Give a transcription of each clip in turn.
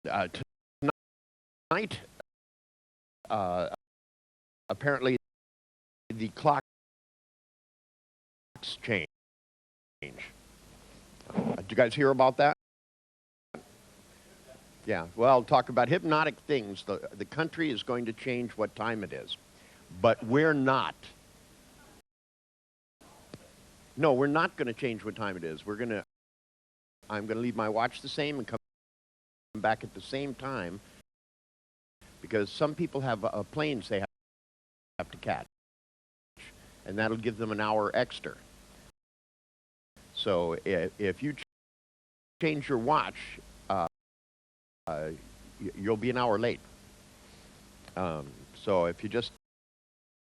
Tonight, uh, apparently the clocks change. Did you guys hear about that? Yeah, well, talk about hypnotic things. The country is going to change what time it is, but we're not. No, we're not going to change what time it is. I'm going to leave my watch the same and come back at the same time because some people have planes they have to catch, and that'll give them an hour extra. So if you change your watch, you'll be an hour late. So if you just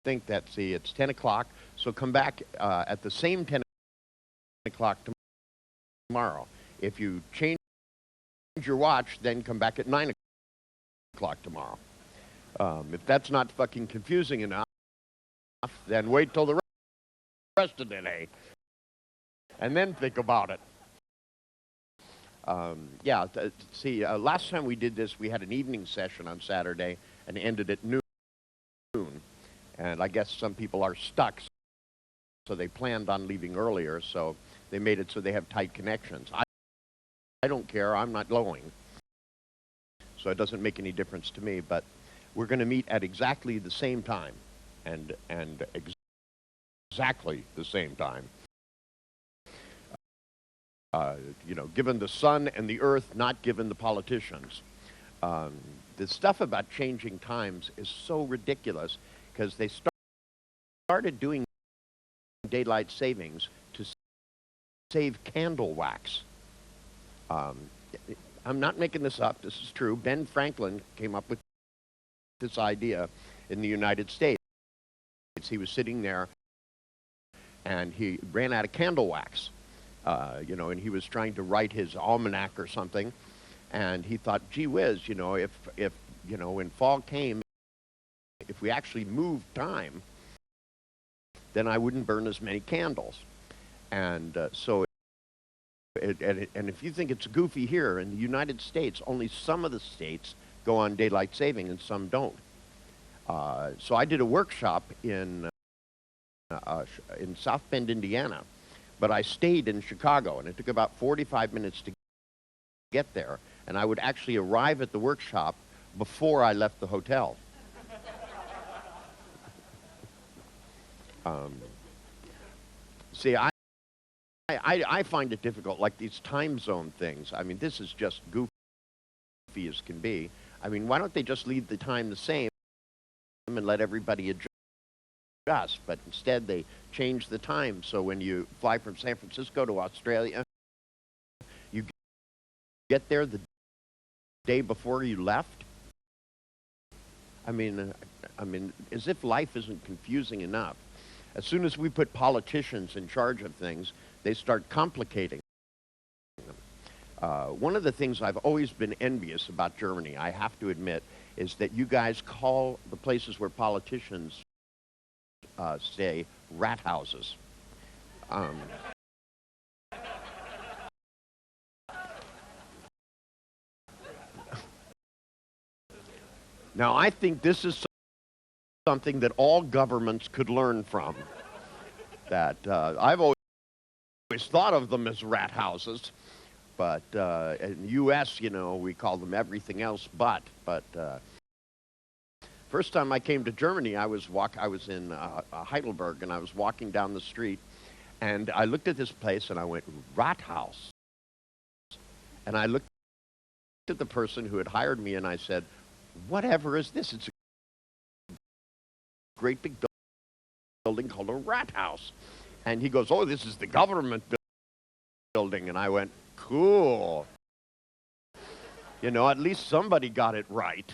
think that, see, it's 10 o'clock, so come back at the same 10 o'clock tomorrow. If you change your watch, then come back at 9 o'clock tomorrow. If that's not fucking confusing enough, then wait till the rest of the day and then think about it. Yeah, see, last time we did this, we had an evening session on Saturday and ended at noon. And I guess some people are stuck, so they planned on leaving earlier, so they made it so they have tight connections. I don't care, I'm not going. So it doesn't make any difference to me, but we're going to meet at exactly the same time, and exactly the same time. You know, given the sun and the earth, not given the politicians. The stuff about changing times is so ridiculous because they started doing daylight savings to save candle wax. I'm not making this up. This is true. Ben Franklin came up with this idea in the United States. He was sitting there and he ran out of candle wax. You know, and he was trying to write his almanac or something, and he thought, gee whiz, you know, if you know, when fall came, if we actually moved time, then I wouldn't burn as many candles. And so, and if you think it's goofy here, in the United States, only some of the states go on daylight saving and some don't. So I did a workshop in South Bend, Indiana, but I stayed in Chicago, and it took about 45 minutes to get there, and I would actually arrive at the workshop before I left the hotel. See, I find it difficult, like these time zone things. I mean, this is just goofy as can be. I mean, why don't they just leave the time the same and let everybody adjust? But instead they change the time, so when you fly from San Francisco to Australia, you get there the day before you left. I mean, as if life isn't confusing enough. As soon as we put politicians in charge of things, they start complicating them. One of the things I've always been envious about Germany, I have to admit, is that you guys call the places where politicians stay rat houses. Now, I think this is something that all governments could learn from. That I've always thought of them as rat houses, but in the U.S., you know, we call them everything else but. First time I came to Germany, I was in Heidelberg, and I was walking down the street, and I looked at this place, and I went, Rathaus. And I looked at the person who had hired me, and I said, whatever is this? It's a great big building called a rat house. And he goes, oh, this is the government building. And I went, cool. You know, at least somebody got it right.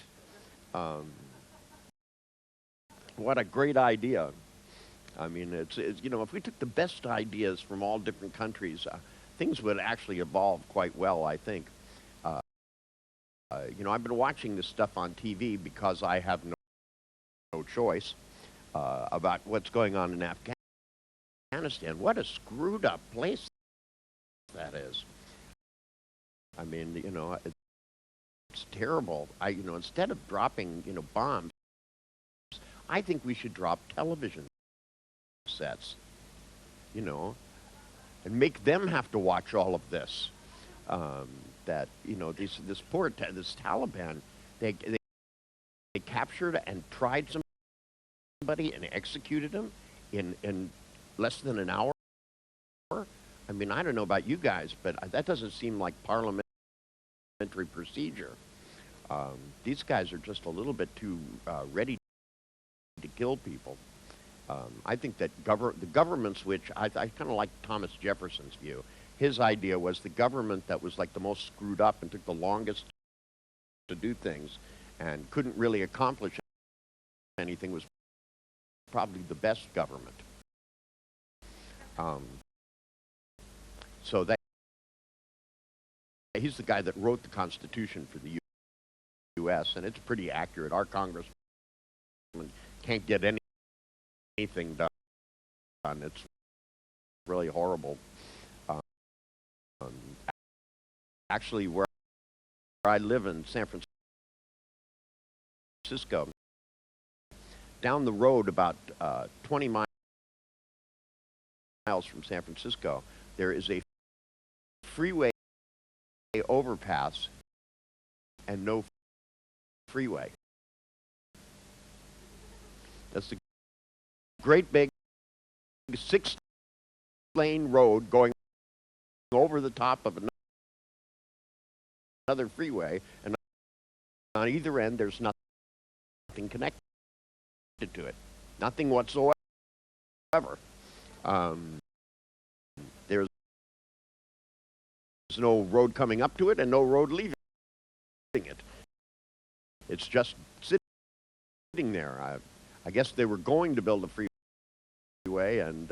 What a great idea. I mean, it's you know, if we took the best ideas from all different countries, things would actually evolve quite well, I think. You know, I've been watching this stuff on TV because I have no choice about what's going on in Afghanistan. What a screwed up place that is. I mean, you know, It's terrible. Instead of dropping, bombs, I think we should drop television sets, and make them have to watch all of this. This Taliban, they captured and tried somebody and executed him in less than an hour. I mean, I don't know about you guys, but that doesn't seem like parliamentary procedure. These guys are just a little bit too ready to kill people. I think that the governments, which I kind of like Thomas Jefferson's view. His idea was the government that was like the most screwed up and took the longest to do things and couldn't really accomplish anything was probably the best government. So he's the guy that wrote the Constitution for the U.S., and it's pretty accurate. Our congressman can't get anything done. It's really horrible. Actually, where I live in San Francisco, down the road about 20 miles from San Francisco, there is a freeway overpass and no freeway. That's the great big 6-lane road going over the top of another freeway, and on either end there's nothing connected to it. Nothing whatsoever. There's no road coming up to it and no road leaving it. It's just sitting there. I guess they were going to build a freeway, and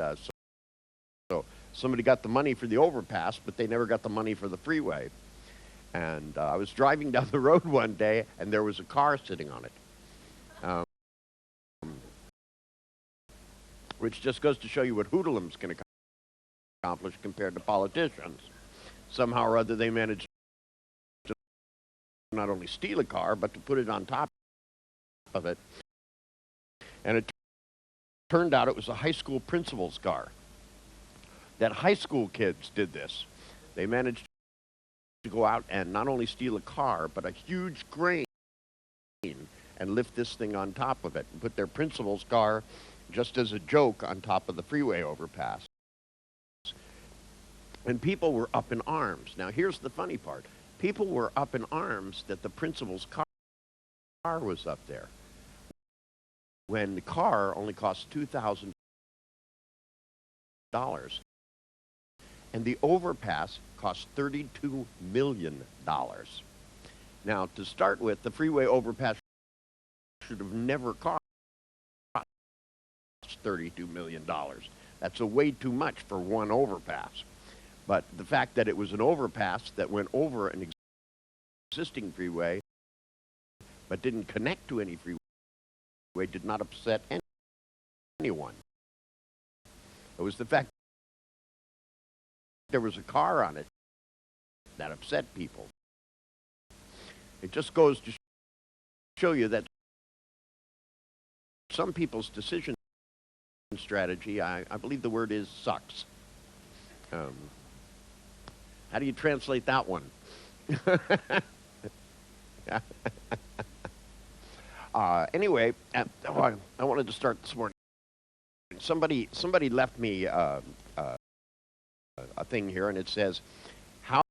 so somebody got the money for the overpass, but they never got the money for the freeway. And I was driving down the road one day, and there was a car sitting on it. Which just goes to show you what hoodlums can accomplish compared to politicians. Somehow or other, they managed to not only steal a car, but to put it on top of it. And it turned out it was a high school principal's car. That high school kids did this. They managed to go out and not only steal a car, but a huge crane and lift this thing on top of it and put their principal's car just as a joke on top of the freeway overpass. And people were up in arms. Now, here's the funny part. People were up in arms that the principal's car was up there, when the car only cost $2,000. And the overpass cost $32 million. Now, to start with, the freeway overpass should have never cost $32 million. That's way too much for one overpass. But the fact that it was an overpass that went over an existing freeway but didn't connect to any freeway did not upset anyone. It was the fact there was a car on it that upset people. It just goes to show you that some people's decision strategy, I believe the word is sucks. How do you translate that one? Anyway, I wanted to start this morning. Somebody left me a thing here, and it says, how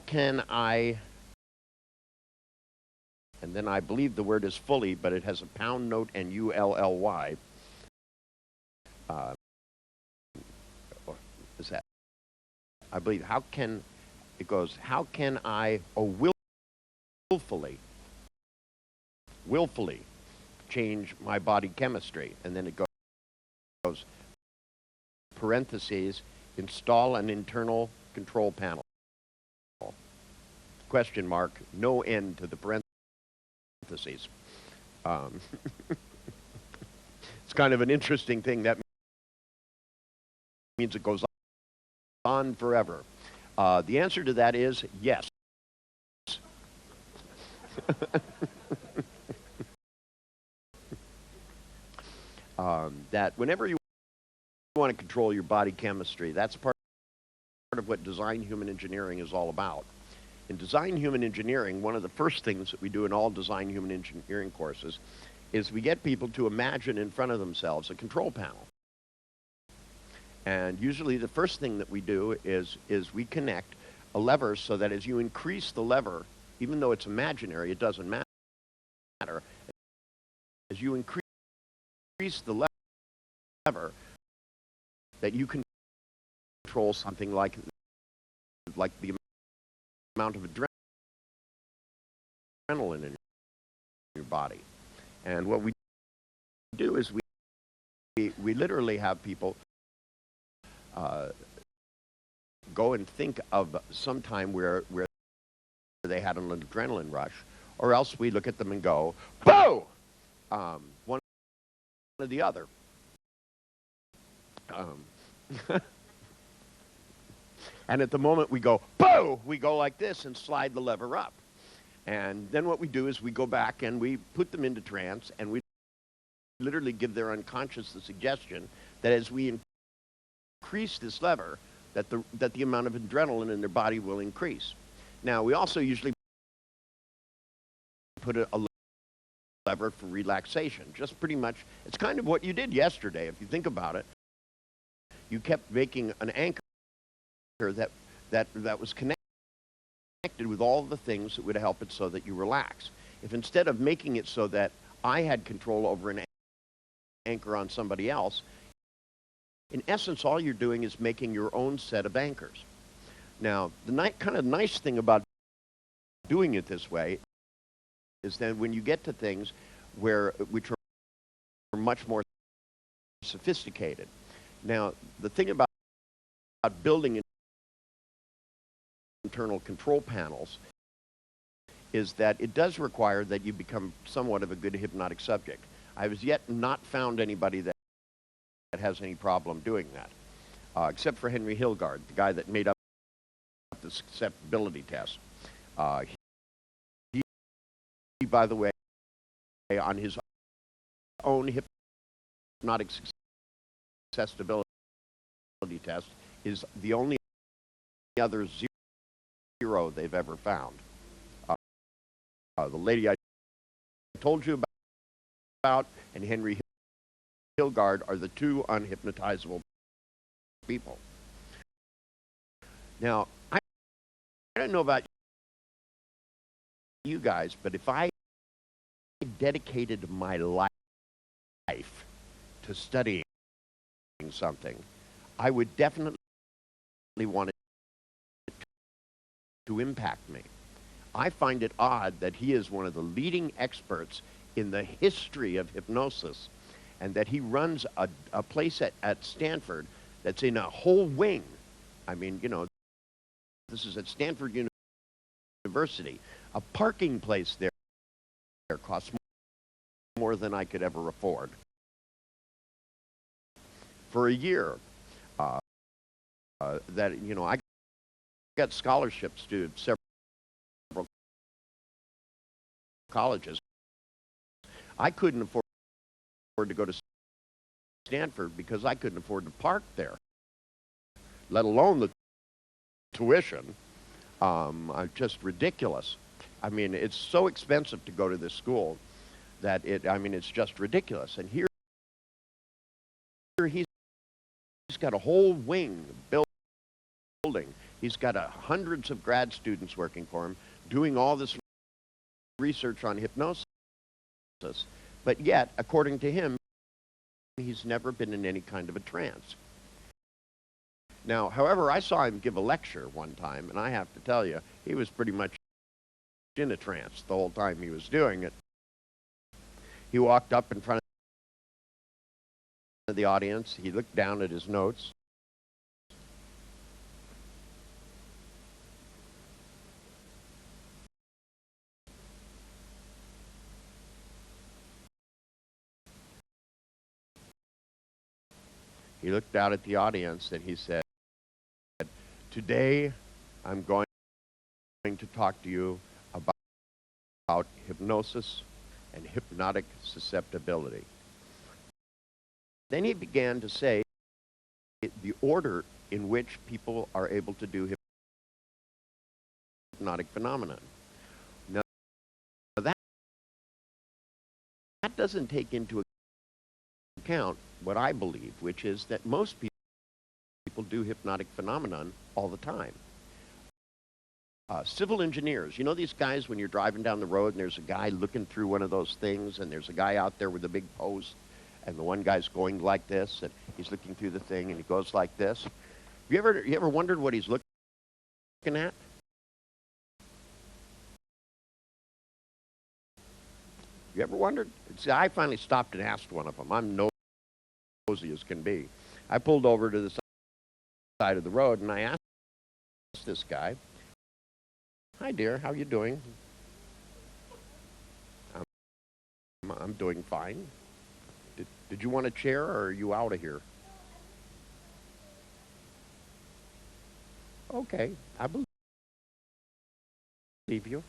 can I, and then I believe the word is fully, but it has a pound note and ULLY. Is that? I believe, how can I willfully change my body chemistry? And then it goes, parentheses, install an internal control panel. Question mark, no end to the parentheses. It's kind of an interesting thing. That means it goes on forever. The answer to that is yes. That whenever you want to control your body chemistry, that's part of what design human engineering is all about. In design human engineering, one of the first things that we do in all design human engineering courses is we get people to imagine in front of themselves a control panel. And usually the first thing that we do is we connect a lever so that as you increase the lever, even though it's imaginary, it doesn't matter. As you increase the lever, that you can control something like the amount of adrenaline in your body. And what we do is we literally have people go and think of some time where they had an adrenaline rush, or else we look at them and go, "Boo!" One or the other. And at the moment we go, "Boo!" we go like this and slide the lever up. And then what we do is we go back and we put them into trance, and we literally give their unconscious the suggestion that as we increase this lever, that the amount of adrenaline in their body will increase. Now, we also usually put a lever for relaxation. Just pretty much, it's kind of what you did yesterday, if you think about it. You kept making an anchor that was connected with all the things that would help it so that you relax. If instead of making it so that I had control over an anchor on somebody else, in essence, all you're doing is making your own set of anchors. Now, the kind of nice thing about doing it this way is that when you get to things which are much more sophisticated. Now, the thing about building internal control panels is that it does require that you become somewhat of a good hypnotic subject. I have yet not found anybody that has any problem doing that, except for Henry Hilgard, the guy that made up the susceptibility test. He, by the way, on his own hypnotic susceptibility test, is the only other zero they've ever found. The lady I told you about and Henry Hilgard are the two unhypnotizable people. Now, I don't know about you guys, but if I dedicated my life to studying something, I would definitely want it to impact me. I find it odd that he is one of the leading experts in the history of hypnosis, and that he runs a place at Stanford that's in a whole wing. I mean, you know, this is at Stanford University. A parking place there costs more than I could ever afford. For a year, that, you know, I got scholarships to several colleges. I couldn't afford to go to Stanford because I couldn't afford to park there, let alone the tuition. Just ridiculous. I mean, it's so expensive to go to this school that it's just ridiculous. And here he's got a whole wing building. He's got hundreds of grad students working for him, doing all this research on hypnosis. But yet, according to him, he's never been in any kind of a trance. Now, however, I saw him give a lecture one time, and I have to tell you, he was pretty much in a trance the whole time he was doing it. He walked up in front of the audience. He looked down at his notes. He looked out at the audience and he said, "Today I'm going to talk to you about hypnosis and hypnotic susceptibility. Then he began to say the order in which people are able to do hypnotic phenomenon. Now, that doesn't take into account what I believe, which is that most people do hypnotic phenomenon all the time. Civil engineers, you know these guys when you're driving down the road and there's a guy looking through one of those things and there's a guy out there with a big post and the one guy's going like this and he's looking through the thing and he goes like this. You ever wondered what he's looking at? You ever wondered? See, I finally stopped and asked one of them. I'm nosy as can be. I pulled over to the side of the road and I asked this guy, "Hi, dear. How you doing?" I'm doing fine. Did you want a chair, or are you out of here? Okay, I believe you.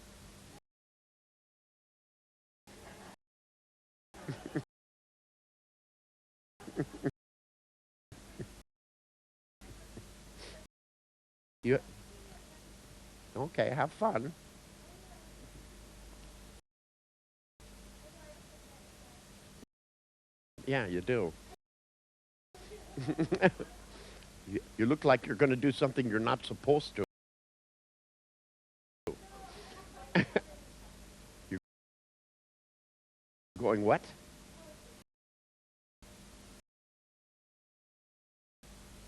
You okay? Have fun. Yeah, you do. You look like you're going to do something you're not supposed to. You're going what?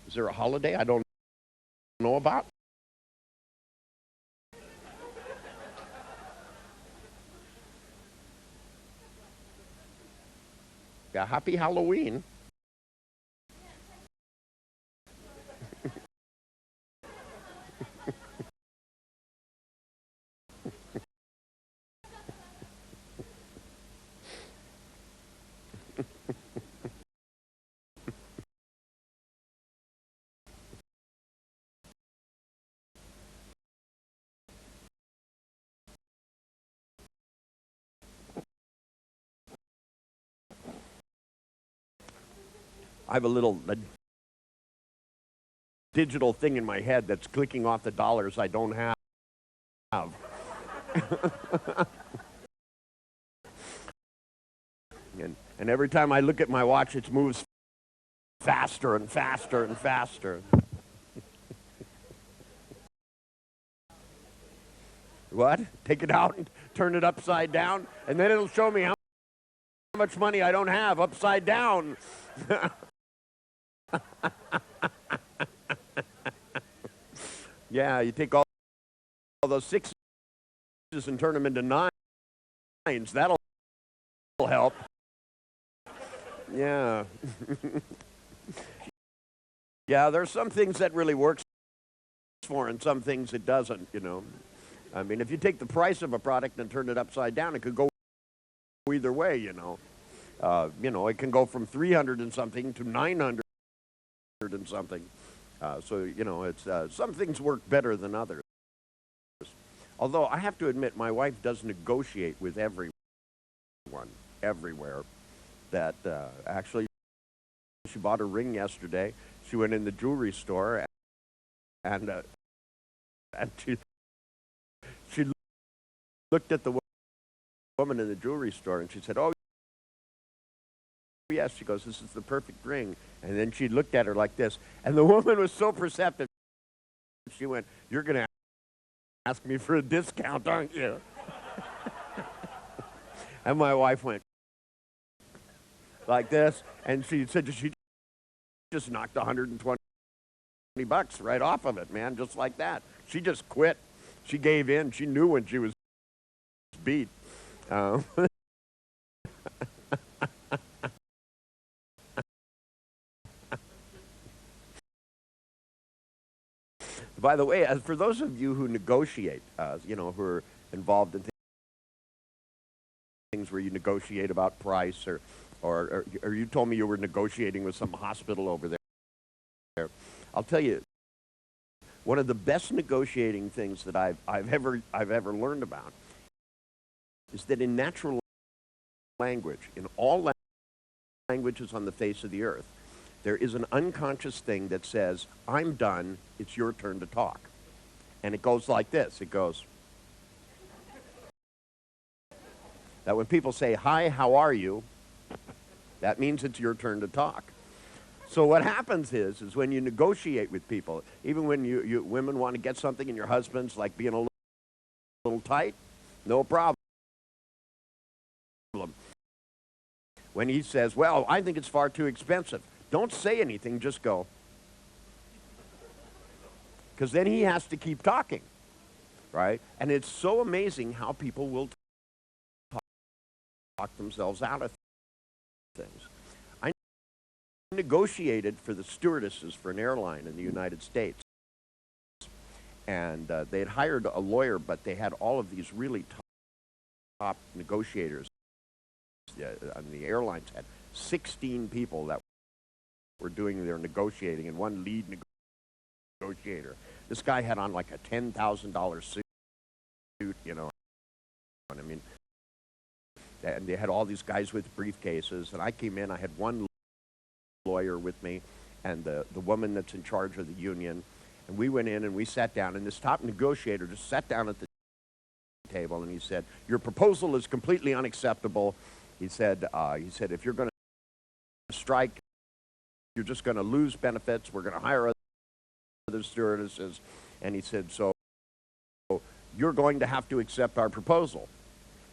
Is there a holiday I don't know about? Yeah, happy Halloween. I have a digital thing in my head that's clicking off the dollars I don't have. And every time I look at my watch, it moves faster and faster and faster. What? Take it out and turn it upside down, and then it'll show me how much money I don't have upside down. Yeah, you take all those sixes and turn them into nines. That'll help. Yeah. Yeah, there's some things that really works for and some things it doesn't, you know. I mean, if you take the price of a product and turn it upside down, it could go either way, you know. It can go from 300 and something to 900 and something. So, you know, it's some things work better than others. Although I have to admit, my wife does negotiate with everyone, everywhere. That actually, she bought a ring yesterday. She went in the jewelry store, and she looked at the woman in the jewelry store, and she said, "Oh, yes." She goes, "This is the perfect ring." And then she looked at her like this, and the woman was so perceptive. She went, "You're going to ask me for a discount, aren't you?" And my wife went like this, and she said she just knocked $120 right off of it, man, just like that. She just quit. She gave in. She knew when she was beat. By the way, as for those of you who negotiate, who are involved in things where you negotiate about price, or you told me you were negotiating with some hospital over there. I'll tell you, one of the best negotiating things that I've ever learned about is that in natural language, in all languages on the face of the earth, there is an unconscious thing that says, I'm done, it's your turn to talk. And it goes like this. It goes, that when people say, hi, how are you? That means it's your turn to talk. So what happens is when you negotiate with people, even when you women want to get something and your husband's like being a little tight, no problem. When he says, well, I think it's far too expensive, don't say anything, just go. Because then he has to keep talking, right? And it's so amazing how people will talk themselves out of things. I negotiated for the stewardesses for an airline in the United States. And they had hired a lawyer, but they had all of these really top negotiators. The airlines had 16 people that were doing their negotiating and one lead negotiator. This guy had on like a $10,000 suit, you know. I mean, and they had all these guys with briefcases, and I came in, I had one lawyer with me and the woman that's in charge of the union, and we went in and we sat down, and this top negotiator just sat down at the table and he said, your proposal is completely unacceptable. He said, if you're going to strike, you're just going to lose benefits. We're going to hire other stewardesses. And he said, so you're going to have to accept our proposal.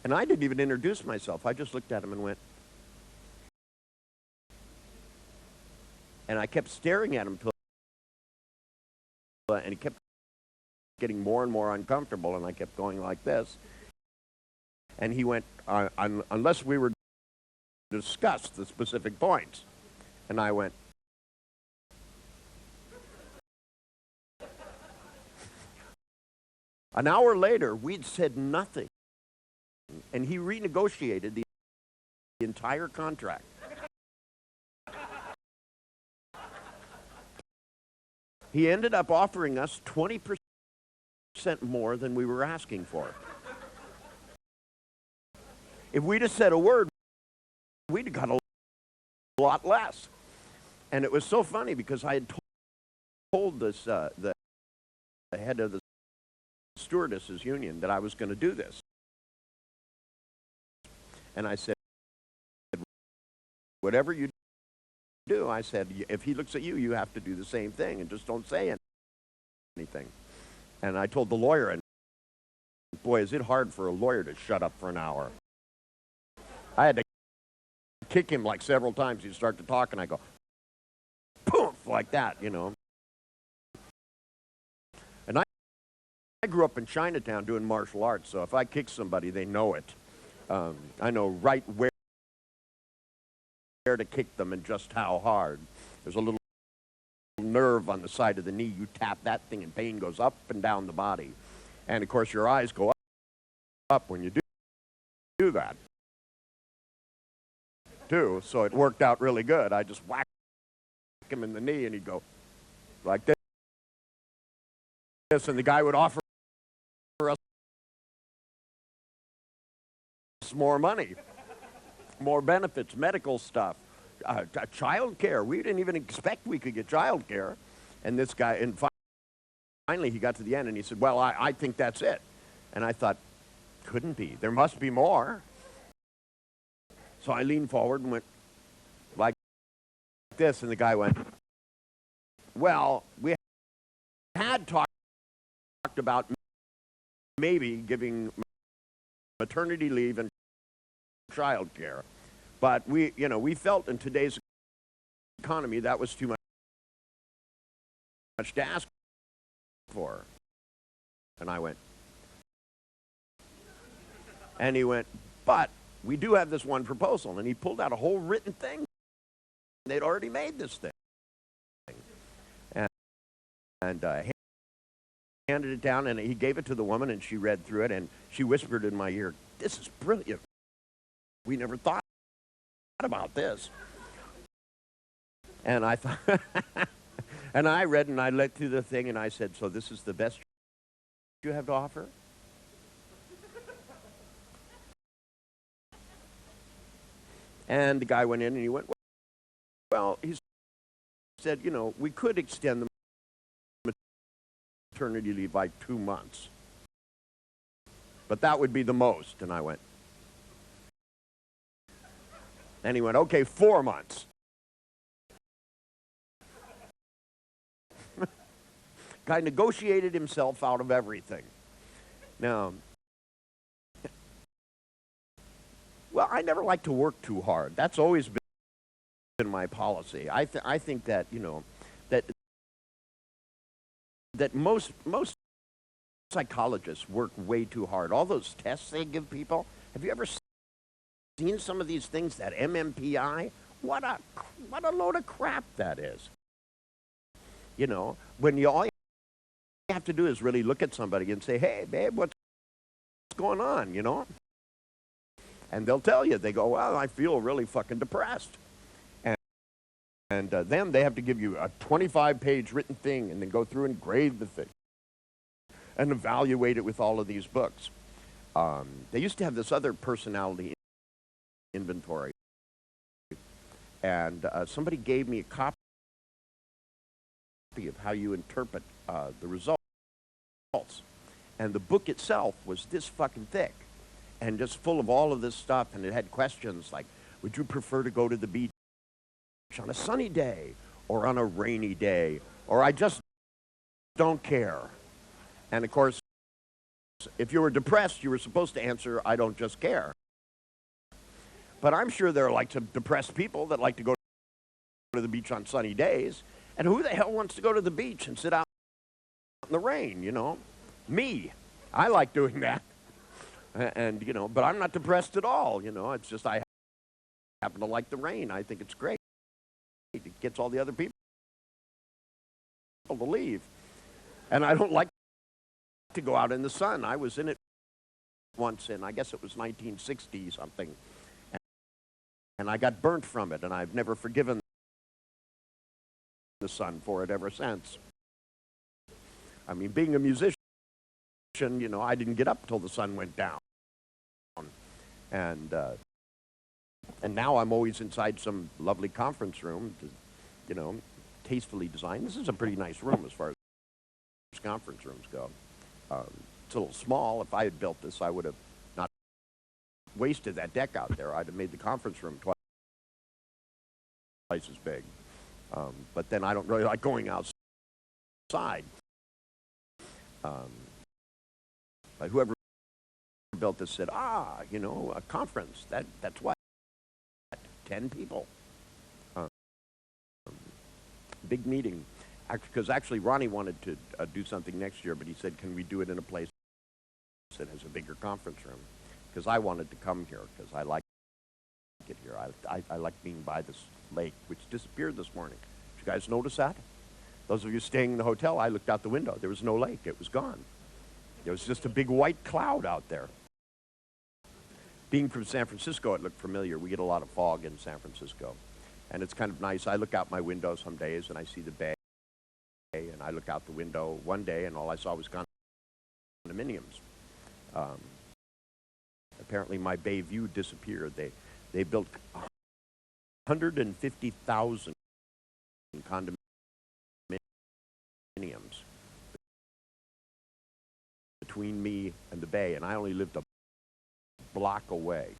And I didn't even introduce myself. I just looked at him and went. And I kept staring at him and he kept getting more and more uncomfortable, and I kept going like this. And he went, unless we were to discuss the specific points. And I went, an hour later, we'd said nothing. And he renegotiated the entire contract. He ended up offering us 20% more than we were asking for. If we'd have said a word, we'd have got a lot less. And it was so funny because I had told this the head of the stewardesses union that I was going to do this. And I said, whatever you do, I said, if he looks at you, you have to do the same thing and just don't say anything. And I told the lawyer, and boy, is it hard for a lawyer to shut up for an hour. I had to kick him like several times. He'd start to talk, and I go, poof, like that, you know. And I grew up in Chinatown doing martial arts, so if I kick somebody, they know it. I know right where to kick them and just how hard. There's a little nerve on the side of the knee. You tap that thing, and pain goes up and down the body. And, of course, your eyes go up when you do that. Too, so it worked out really good. I just whacked him in the knee, and he'd go like this, and the guy would offer us more money, more benefits, medical stuff, child care. We didn't even expect we could get child care. And this guy, and finally he got to the end, and he said, well, I think that's it. And I thought, couldn't be. There must be more. So I leaned forward and went like this, and the guy went, well, we had talked about maybe giving maternity leave and child care, but we felt in today's economy that was too much to ask for. And I went, and he went, but we do have this one proposal. And he pulled out a whole written thing. They'd already made this thing. And handed it down, and he gave it to the woman, and she read through it, and she whispered in my ear, this is brilliant. We never thought about this. And I thought, and I read, and I read through the thing, and I said, so this is the best you have to offer? And the guy went in and he went, well, he said, you know, we could extend the maternity leave by 2 months. But that would be the most. And I went. And he went, okay, 4 months. Guy negotiated himself out of everything. Now, well, I never like to work too hard. That's always been my policy. I think that, you know, that most psychologists work way too hard. All those tests they give people. Have you ever seen some of these things, that MMPI? What a load of crap that is. You know, when all you have to do is really look at somebody and say, hey, babe, what's going on, you know? And they'll tell you. They go, well, I feel really fucking depressed. And then they have to give you a 25-page written thing and then go through and grade the thing and evaluate it with all of these books. They used to have this other personality inventory. And somebody gave me a copy of how you interpret the results. And the book itself was this fucking thick and just full of all of this stuff. And it had questions like, would you prefer to go to the beach on a sunny day or on a rainy day? Or I just don't care. And of course, if you were depressed, you were supposed to answer, I don't just care. But I'm sure there are like some depressed people that like to go to the beach on sunny days. And who the hell wants to go to the beach and sit out in the rain, you know? Me. I like doing that. And, you know, but I'm not depressed at all, you know. It's just I happen to like the rain. I think it's great. It gets all the other people to leave. And I don't like to go out in the sun. I was in it once in, I guess it was 1960 something. And I got burnt from it, and I've never forgiven the sun for it ever since. I mean, being a musician, you know, I didn't get up till the sun went down. And now I'm always inside some lovely conference room, you know, tastefully designed. This is a pretty nice room as far as conference rooms go. It's a little small. If I had built this, I would have not wasted that deck out there. I'd have made the conference room twice as big. But then I don't really like going outside. But whoever built this said, you know, a conference, that's what? 10 people. Big meeting. Because actually Ronnie wanted to do something next year, but he said, can we do it in a place that has a bigger conference room? Because I wanted to come here, because I like it here. I like being by this lake, which disappeared this morning. Did you guys notice that? Those of you staying in the hotel, I looked out the window. There was no lake. It was gone. There was just a big white cloud out there. Being from San Francisco, it looked familiar. We get a lot of fog in San Francisco. And it's kind of nice. I look out my window some days and I see the bay. And I look out the window one day and all I saw was condominiums. Apparently my bay view disappeared. They built 150,000 condominiums between me and the bay, and I only lived a block away.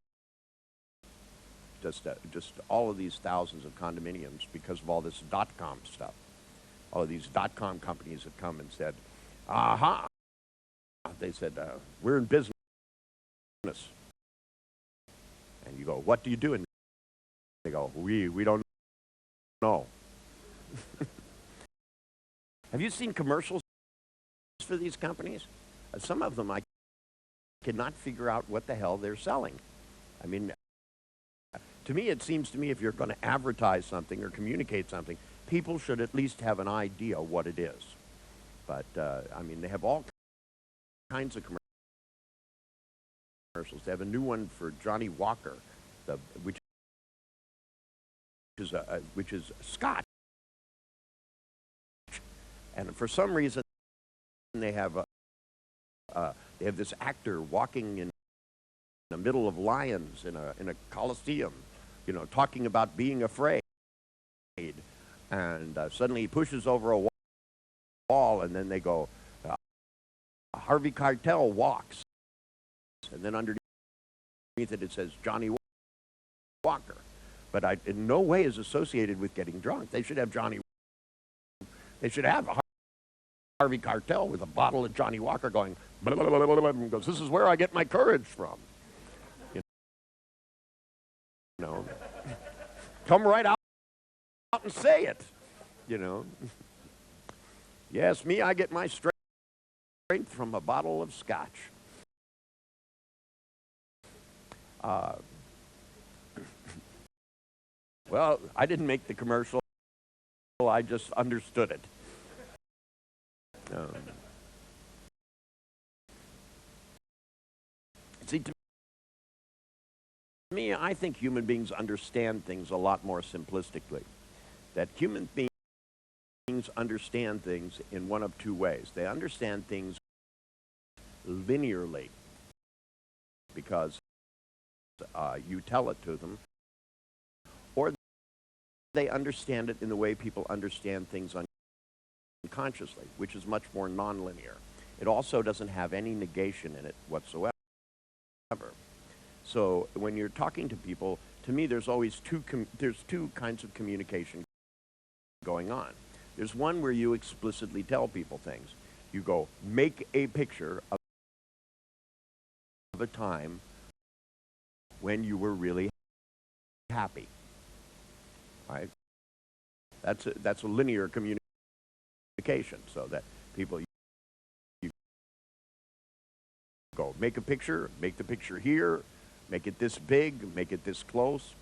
Just all of these thousands of condominiums because of all this .com stuff. All of these .com companies have come and said, aha! They said, we're in business. And you go, what do you do? And they go, we don't know. Have you seen commercials for these companies? Some of them I cannot figure out what the hell they're selling. I mean, to me, it seems to me if you're going to advertise something or communicate something, people should at least have an idea what it is. But, I mean, they have all kinds of commercials. They have a new one for Johnny Walker, which is Scotch. And for some reason, they have this actor walking in the middle of lions in a coliseum talking about being afraid. And suddenly he pushes over a wall, and then they go, Harvey Keitel walks. And then underneath it says Johnny Walker. But in no way is associated with getting drunk. They should have They should have Harvey Keitel with a bottle of Johnny Walker going, blah, blah, blah, blah, blah, and goes, this is where I get my courage from. Come right out and say it, Yes, me, I get my strength from a bottle of scotch. Well, I didn't make the commercial. I just understood it. See, to me, I think human beings understand things a lot more simplistically. That human beings understand things in one of two ways. They understand things linearly because you tell it to them, or they understand it in the way people understand things unconsciously, which is much more nonlinear. It also doesn't have any negation in it whatsoever. So when you're talking to people, to me, there's always two kinds of communication going on. There's one where you explicitly tell people things. You go, make a picture of a time when you were really happy. Right? That's a linear communication, so that people you go make a picture, make the picture here, make it this big, make it this close,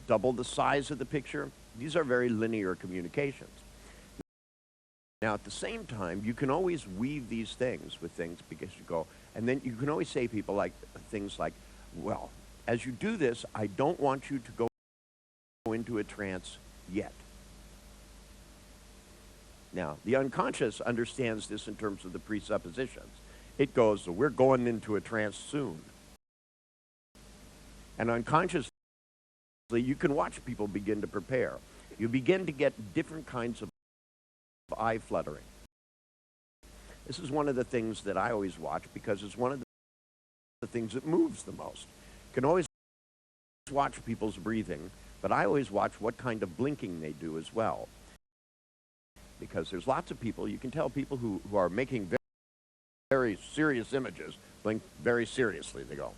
double the size of the picture. These are very linear communications. Now, at the same time, you can always weave these things with things because you go, and then you can always say things like, well, as you do this, I don't want you to go into a trance yet. Now, the unconscious understands this in terms of the presuppositions. It goes, we're going into a trance soon. And unconsciously, you can watch people begin to prepare. You begin to get different kinds of eye fluttering. This is one of the things that I always watch because it's one of the things that moves the most. You can always watch people's breathing, but I always watch what kind of blinking they do as well. Because there's lots of people, you can tell people who are making very, very serious images blink very seriously. They go.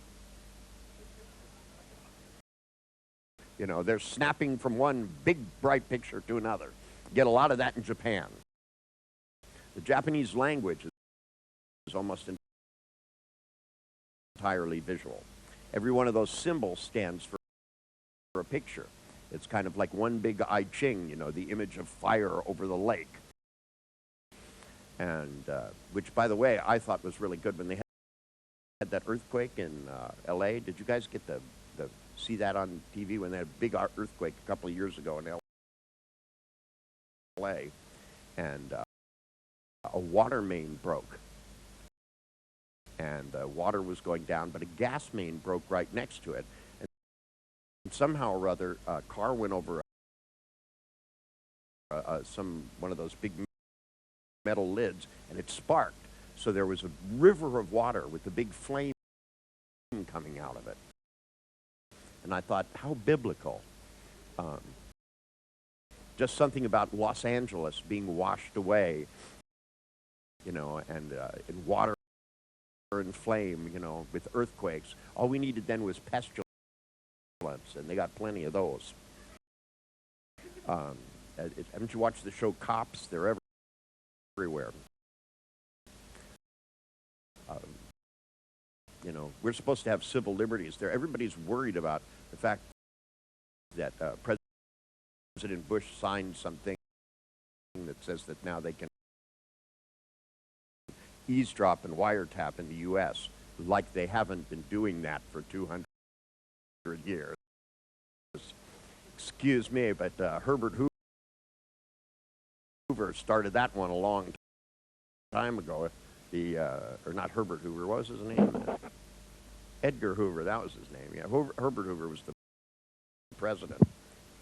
They're snapping from one big, bright picture to another. You get a lot of that in Japan. The Japanese language is almost entirely visual. Every one of those symbols stands for a picture. It's kind of like one big I Ching, the image of fire over the lake. And which, by the way, I thought was really good when they had that earthquake in L.A. Did you guys get to see that on TV when they had a big earthquake a couple of years ago in L.A. And a water main broke. And water was going down, but a gas main broke right next to it. And somehow or other, a car went over one of those big metal lids, and it sparked. So there was a river of water with a big flame coming out of it. And I thought, how biblical. Just something about Los Angeles being washed away, and in water and flame, with earthquakes. All we needed then was pestilence, and they got plenty of those. Haven't you watched the show Cops? They're everywhere. We're supposed to have civil liberties there. Everybody's worried about the fact that President Bush signed something that says that now they can eavesdrop and wiretap in the U.S. like they haven't been doing that for 200 years. Excuse me, but Herbert Hoover started that one a long time ago. Or not Herbert Hoover, what was his name? Edgar Hoover, that was his name. Yeah, Herbert Hoover was the president.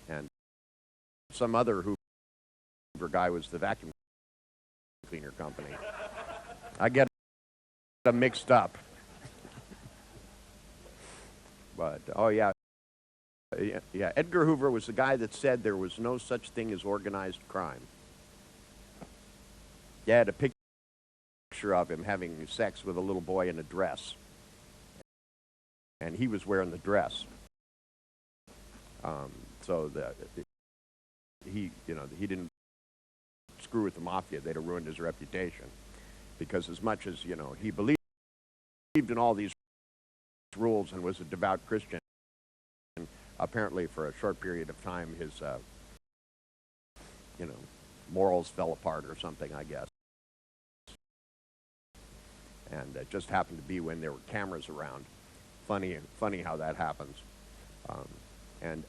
And some other Hoover guy was the vacuum cleaner company. I get them mixed up. But, oh yeah. Yeah, Edgar Hoover was the guy that said there was no such thing as organized crime. You had a picture of him having sex with a little boy in a dress. And he was wearing the dress. So he didn't screw with the mafia. They'd have ruined his reputation. Because as much as, he believed in all these rules and was a devout Christian, apparently for a short period of time his, morals fell apart or something, I guess. And it just happened to be when there were cameras around. Funny how that happens. And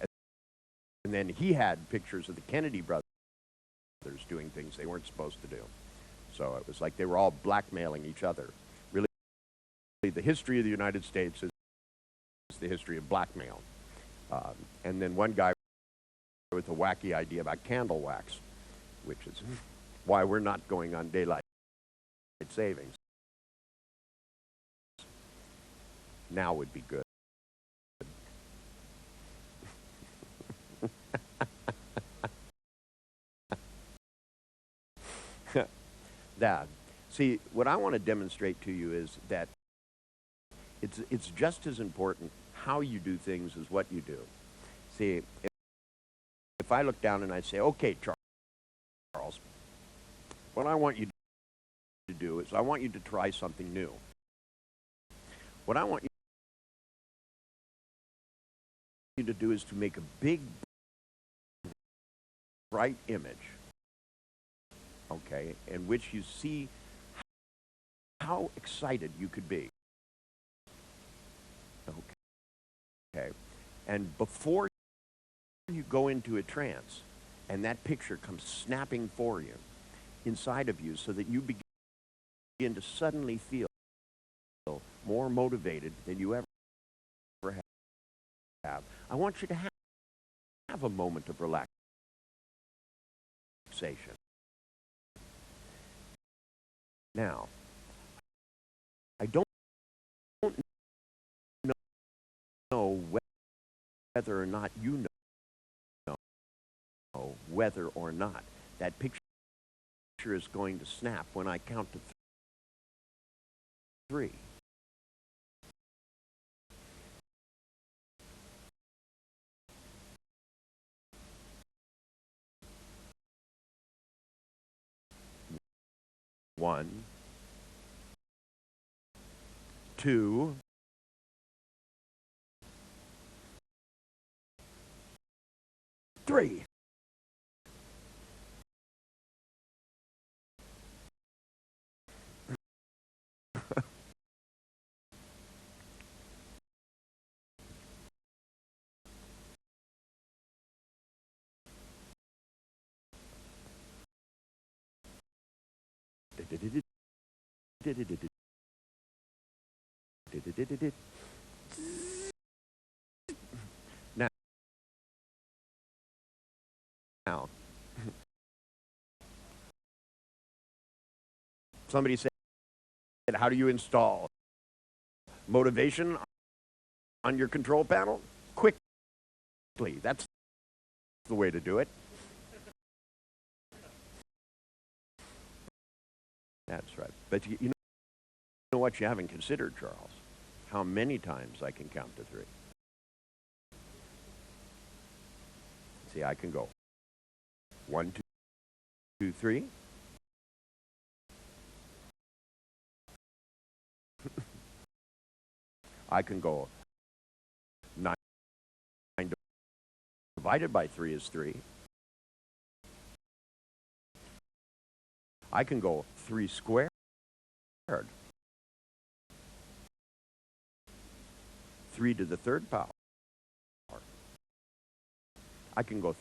then he had pictures of the Kennedy brothers doing things they weren't supposed to do. So it was like they were all blackmailing each other. Really, the history of the United States is the history of blackmail. And then one guy with a wacky idea about candle wax, which is why we're not going on daylight savings. Now would be good. That. See, what I want to demonstrate to you is that it's just as important how you do things as what you do. See, if I look down and I say, okay, Charles, what I want you to do is I want you to try something new. What I want you to do is to make a big, bright image, okay, in which you see how excited you could be. Okay. And before you go into a trance, and that picture comes snapping for you, inside of you, so that you begin to suddenly feel more motivated than you ever have. I want you to have a moment of relaxation. Now, I don't know whether or not you know whether or not that picture is going to snap when I count to 3. One, 2, 3. Now, somebody said, how do you install motivation on your control panel? Quickly. That's the way to do it. That's right. But you know what you haven't considered, Charles? How many times I can count to 3. See, I can go 1, 2, 3. I can go 9 divided by 3 is 3. I can go 3 squared. 3 to the 3rd power. I can go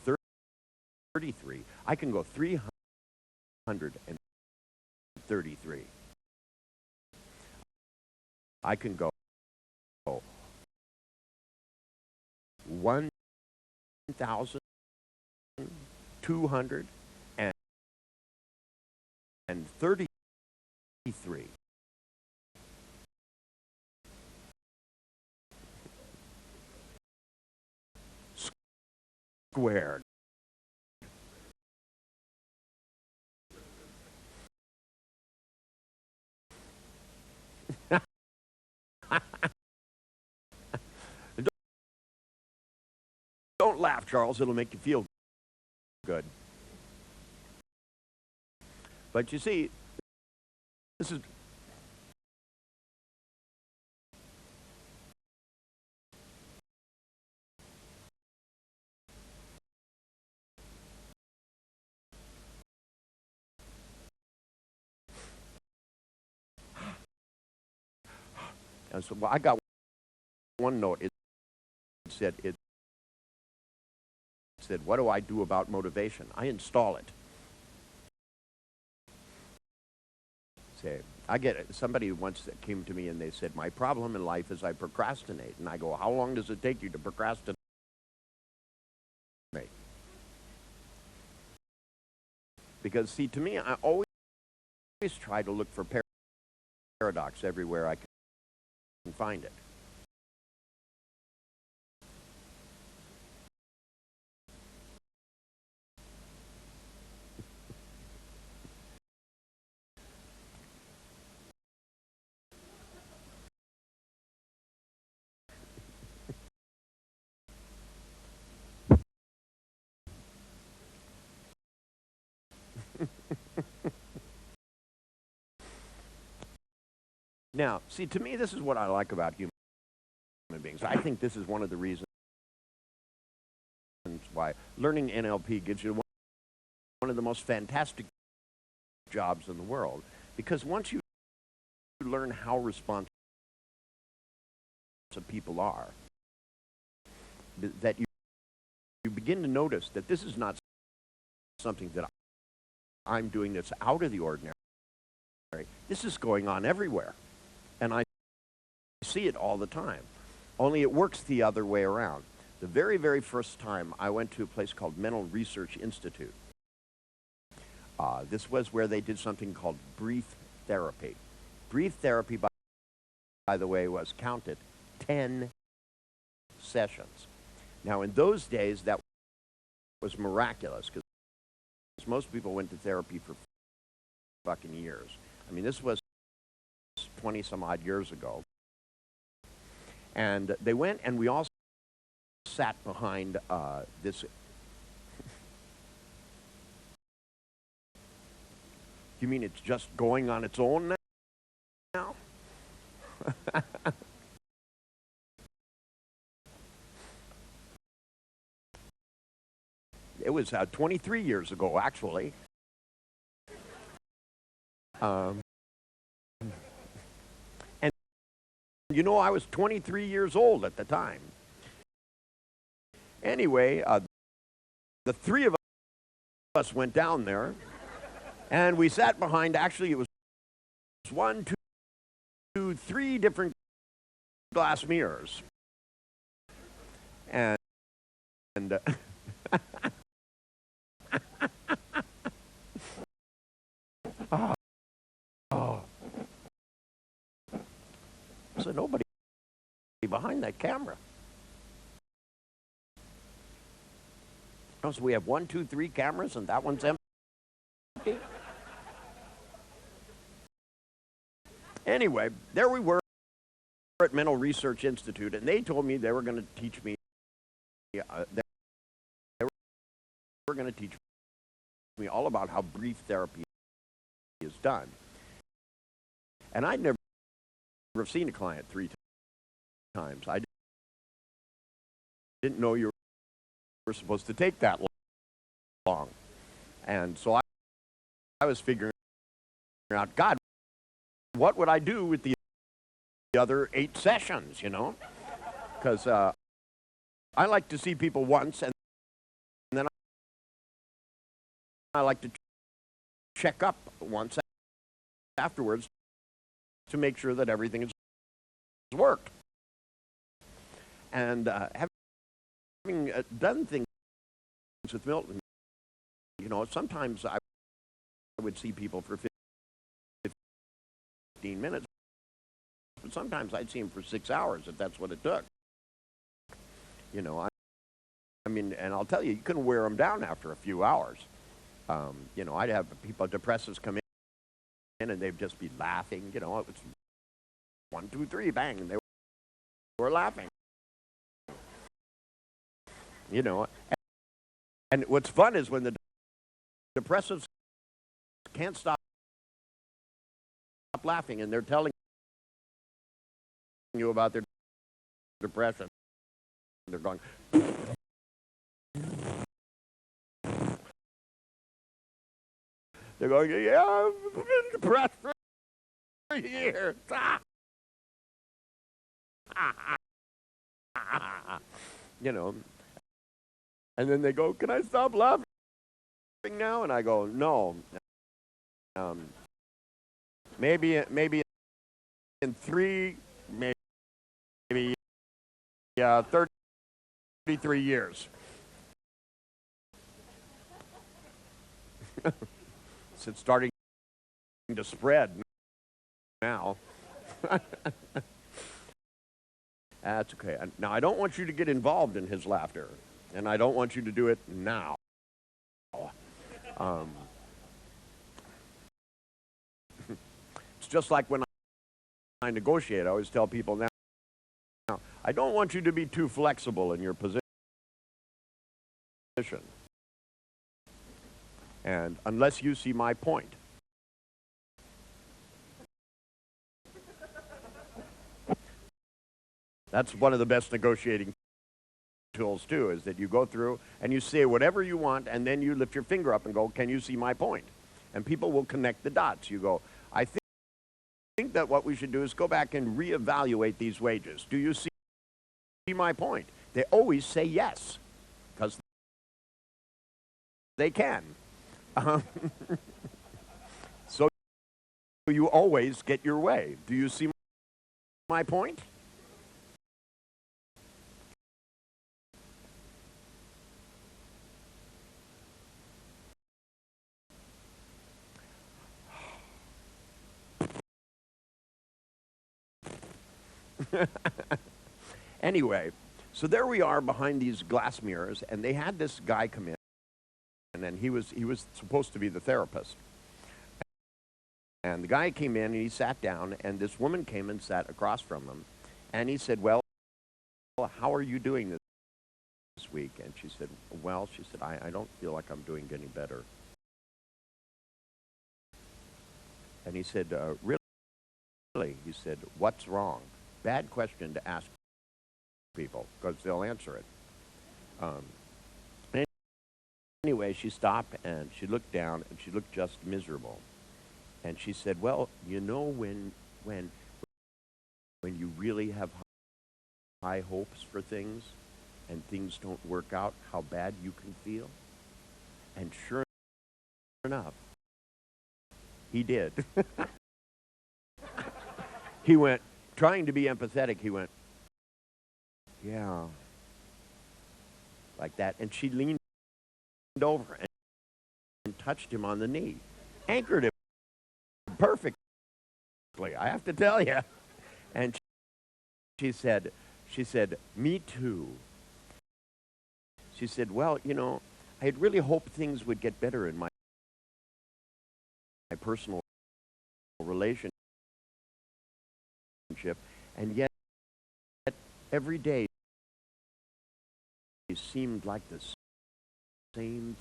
33. I can go 333. I can go 1 19,233 squared. Don't laugh, Charles. It'll make you feel good. But you see, this is so well, I got one note. It said, what do I do about motivation? I install it. Say, I get it. Somebody once that came to me and they said, my problem in life is I procrastinate. And I go, how long does it take you to procrastinate? Because, see, to me, I always try to look for paradox everywhere I can find it. Now, see, to me, this is what I like about human beings. I think this is one of the reasons why learning NLP gives you one of the most fantastic jobs in the world. Because once you learn how responsive people are, that you begin to notice that this is not something that I'm doing that's out of the ordinary. This is going on everywhere. And I see it all the time. Only it works the other way around. The very, very first time I went to a place called Mental Research Institute. This was where they did something called brief therapy. Brief therapy, by the way, was counted 10 sessions. Now, in those days, that was miraculous because most people went to therapy for fucking years. I mean, this was 20 some odd years ago. And they went and we all sat behind this. You mean it's just going on its own now? It was 23 years ago, actually. And you know, I was 23 years old at the time. Anyway, the three of us went down there, and we sat behind, actually, it was 1, 2, 3 different glass mirrors. And so nobody behind that camera. So we have 1, 2, 3 cameras, and that one's empty. Anyway, there we were at Mental Research Institute, and they told me they were going to teach me. They were going to teach me all about how brief therapy is done. And I'd never seen a client 3 times. I didn't know you were supposed to take that long. And so I was figuring out, God, what would I do with the other 8 sessions, you know? Because I like to see people once, and then I like to check up once afterwards to make sure that everything has worked. And having done things with Milton, you know, sometimes I would see people for 15 minutes, but sometimes I'd see them for 6 hours if that's what it took. You know, I mean, and I'll tell you, you couldn't wear them down after a few hours. You know, I'd have people, depressors come in and they'd just be laughing. You know, it was 1, 2, 3, bang, and they were laughing. You know, and what's fun is when the depressives can't stop laughing and they're telling you about their depression. They're going, they're going, yeah, I've been depressed for years. You know, and then they go, can I stop laughing now? And I go, no. Maybe in 3, maybe 33 years. It's starting to spread now. That's okay. Now, I don't want you to get involved in his laughter, and I don't want you to do it now. It's just like when I negotiate. I always tell people now, I don't want you to be too flexible in your position. And unless you see my point. That's one of the best negotiating tools, too, is that you go through and you say whatever you want, and then you lift your finger up and go, can you see my point? And people will connect the dots. You go, I think that what we should do is go back and reevaluate these wages. Do you see my point? They always say yes, because they can. So you always get your way. Do you see my point? Anyway, so there we are behind these glass mirrors, and they had this guy come in, and then he was supposed to be the therapist. And the guy came in, and he sat down, and this woman came and sat across from him, and he said, well, how are you doing this week? And she said, well, I don't feel like I'm doing any better. And he said, really? He said, what's wrong? Bad question to ask people, because they'll answer it. Anyway, she stopped, and she looked down, and she looked just miserable. And she said, well, you know when you really have high hopes for things, and things don't work out, how bad you can feel? And sure enough, he did. He went, trying to be empathetic, he went, yeah, like that. And she leaned over and touched him on the knee, anchored him perfectly, I have to tell you. And she said, me too. She said, well, you know, I had really hoped things would get better in my personal relationship, and yet every day it seemed like the same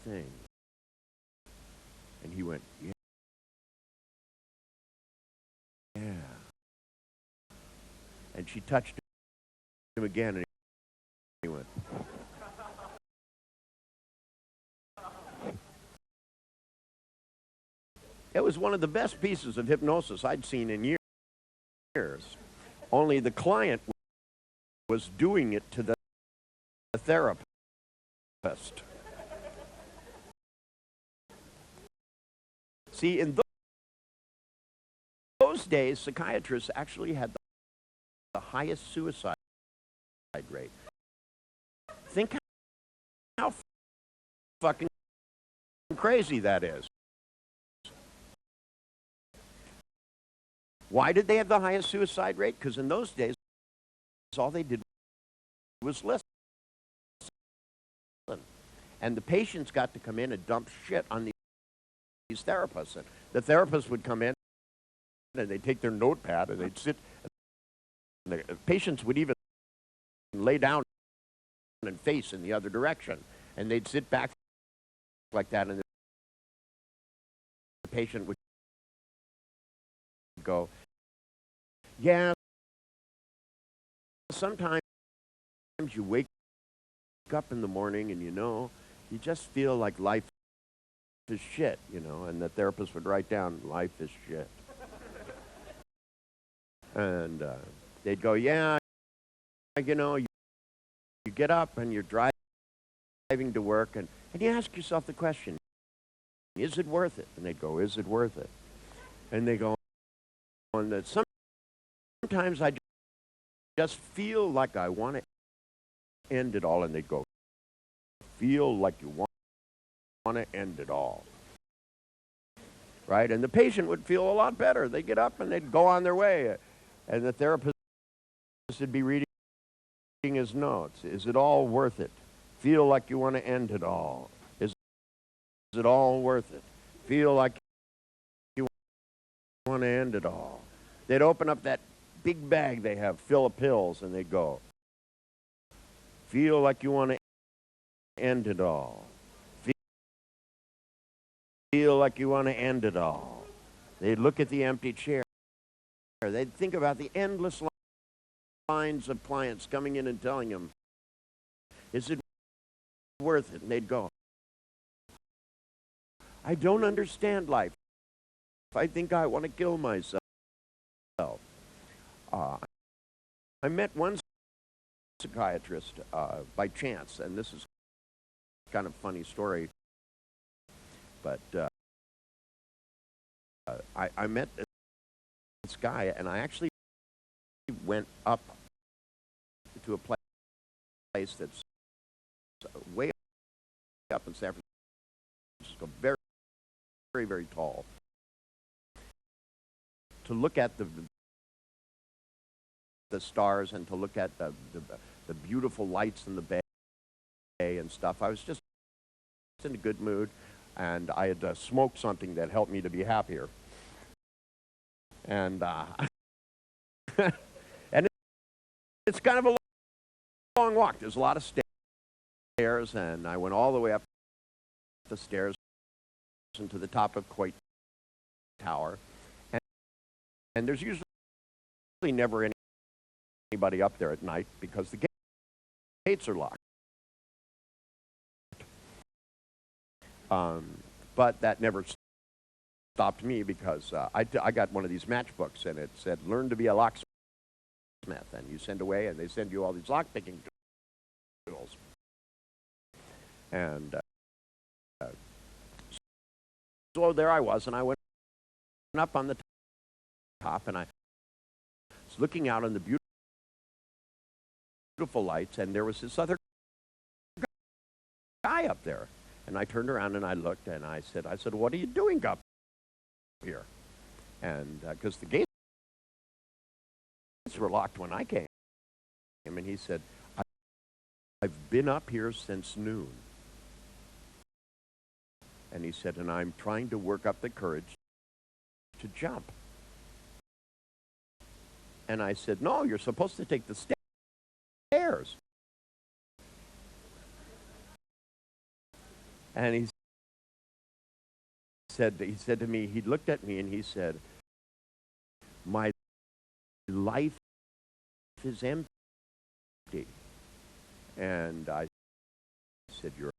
thing. And he went, yeah. And she touched him again, and he went. It was one of the best pieces of hypnosis I'd seen in years. Only the client was doing it to the therapist. See, in those days, psychiatrists actually had the highest suicide rate. Think how fucking crazy that is. Why did they have the highest suicide rate? Because in those days, all they did was listen. And the patients got to come in and dump shit on these therapists. And the therapists would come in and they'd take their notepad and they'd sit. And the patients would even lay down and face in the other direction. And they'd sit back like that, and the patient would go, yeah, sometimes you wake up in the morning and you just feel like life is shit, and the therapist would write down, life is shit. And they'd go, yeah, you get up and you're driving to work, and you ask yourself the question, is it worth it? And they'd go, is it worth it? And they go, and that sometimes I just feel like I want to end it all. And they'd go, feel like you want to end it all. Right? And the patient would feel a lot better. They'd get up and they'd go on their way. And the therapist would be reading his notes. Is it all worth it? Feel like you want to end it all. Is it all worth it? Feel like you want to end it all. They'd open up that big bag they have full of pills, and they'd go, feel like you want to end it all. Feel like you want to end it all. They'd look at the empty chair. They'd think about the endless lines of clients coming in and telling them, is it worth it? And they'd go, I don't understand life. I think I want to kill myself. I met one psychiatrist by chance, and this is kind of a funny story, but I met this guy, and I actually went up to a place that's way up in San Francisco, very, very, very tall, to look at the stars and to look at the beautiful lights in the bay and stuff. I was just in a good mood, and I had smoked something that helped me to be happier. And and it's kind of a long walk. There's a lot of stairs, and I went all the way up the stairs into the top of Coit Tower. And there's usually never anybody up there at night because the gates are locked. But that never stopped me because I got one of these matchbooks, and it said, learn to be a locksmith. And you send away, and they send you all these lockpicking tools. And so there I was, and I went up on the top, and I was looking out on the beautiful lights, and there was this other guy up there. And I turned around and I looked, and I said, what are you doing up here? And because the gates were locked when I came. And he said, I've been up here since noon. And he said, and I'm trying to work up the courage to jump. And I said, no, you're supposed to take the stairs. And he said to me, he looked at me and he said, my life is empty. And I said, your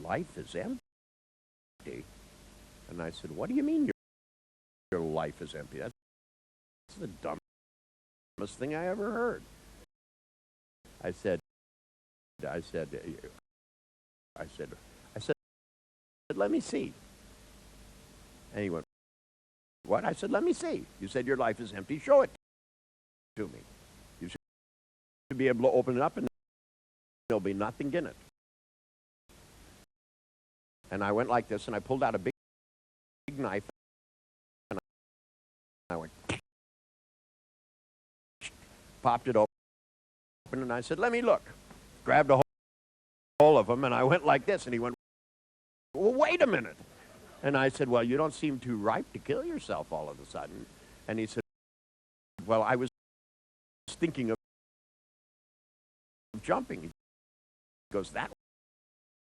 life is empty? And I said, what do you mean your life is empty? That's the dumbest thing I ever heard. I said, let me see. And he went, what? I said, let me see. You said your life is empty. Show it to me. You should be able to open it up and there'll be nothing in it. And I went like this, and I pulled out a big knife, and I went, popped it open, and I said, let me look. Grabbed a hold of him, and I went like this, and he went, well, wait a minute. And I said, well, you don't seem too ripe to kill yourself all of a sudden. And he said, well, I was thinking of jumping. He goes, that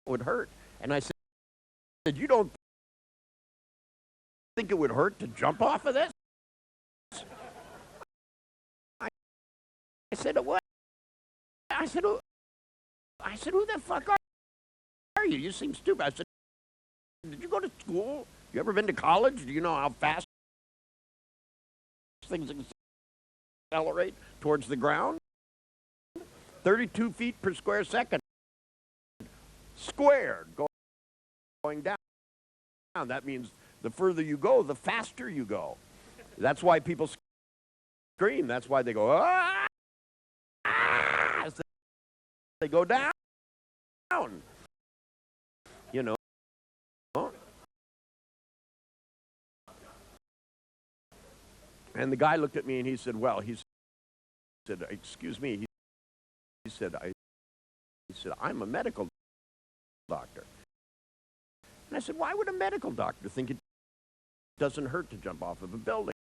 would hurt. And I said, you don't think it would hurt to jump off of this? I said, what? I said, who the fuck are you? You seem stupid. I said, did you go to school? You ever been to college? Do you know how fast things accelerate towards the ground? 32 feet per square second. Squared, going down. That means the further you go, the faster you go. That's why people scream. That's why they go, ah! They go down. You know. And the guy looked at me and he said, well, he said, excuse me. He said, I'm a medical doctor. And I said, why would a medical doctor think it doesn't hurt to jump off of a building?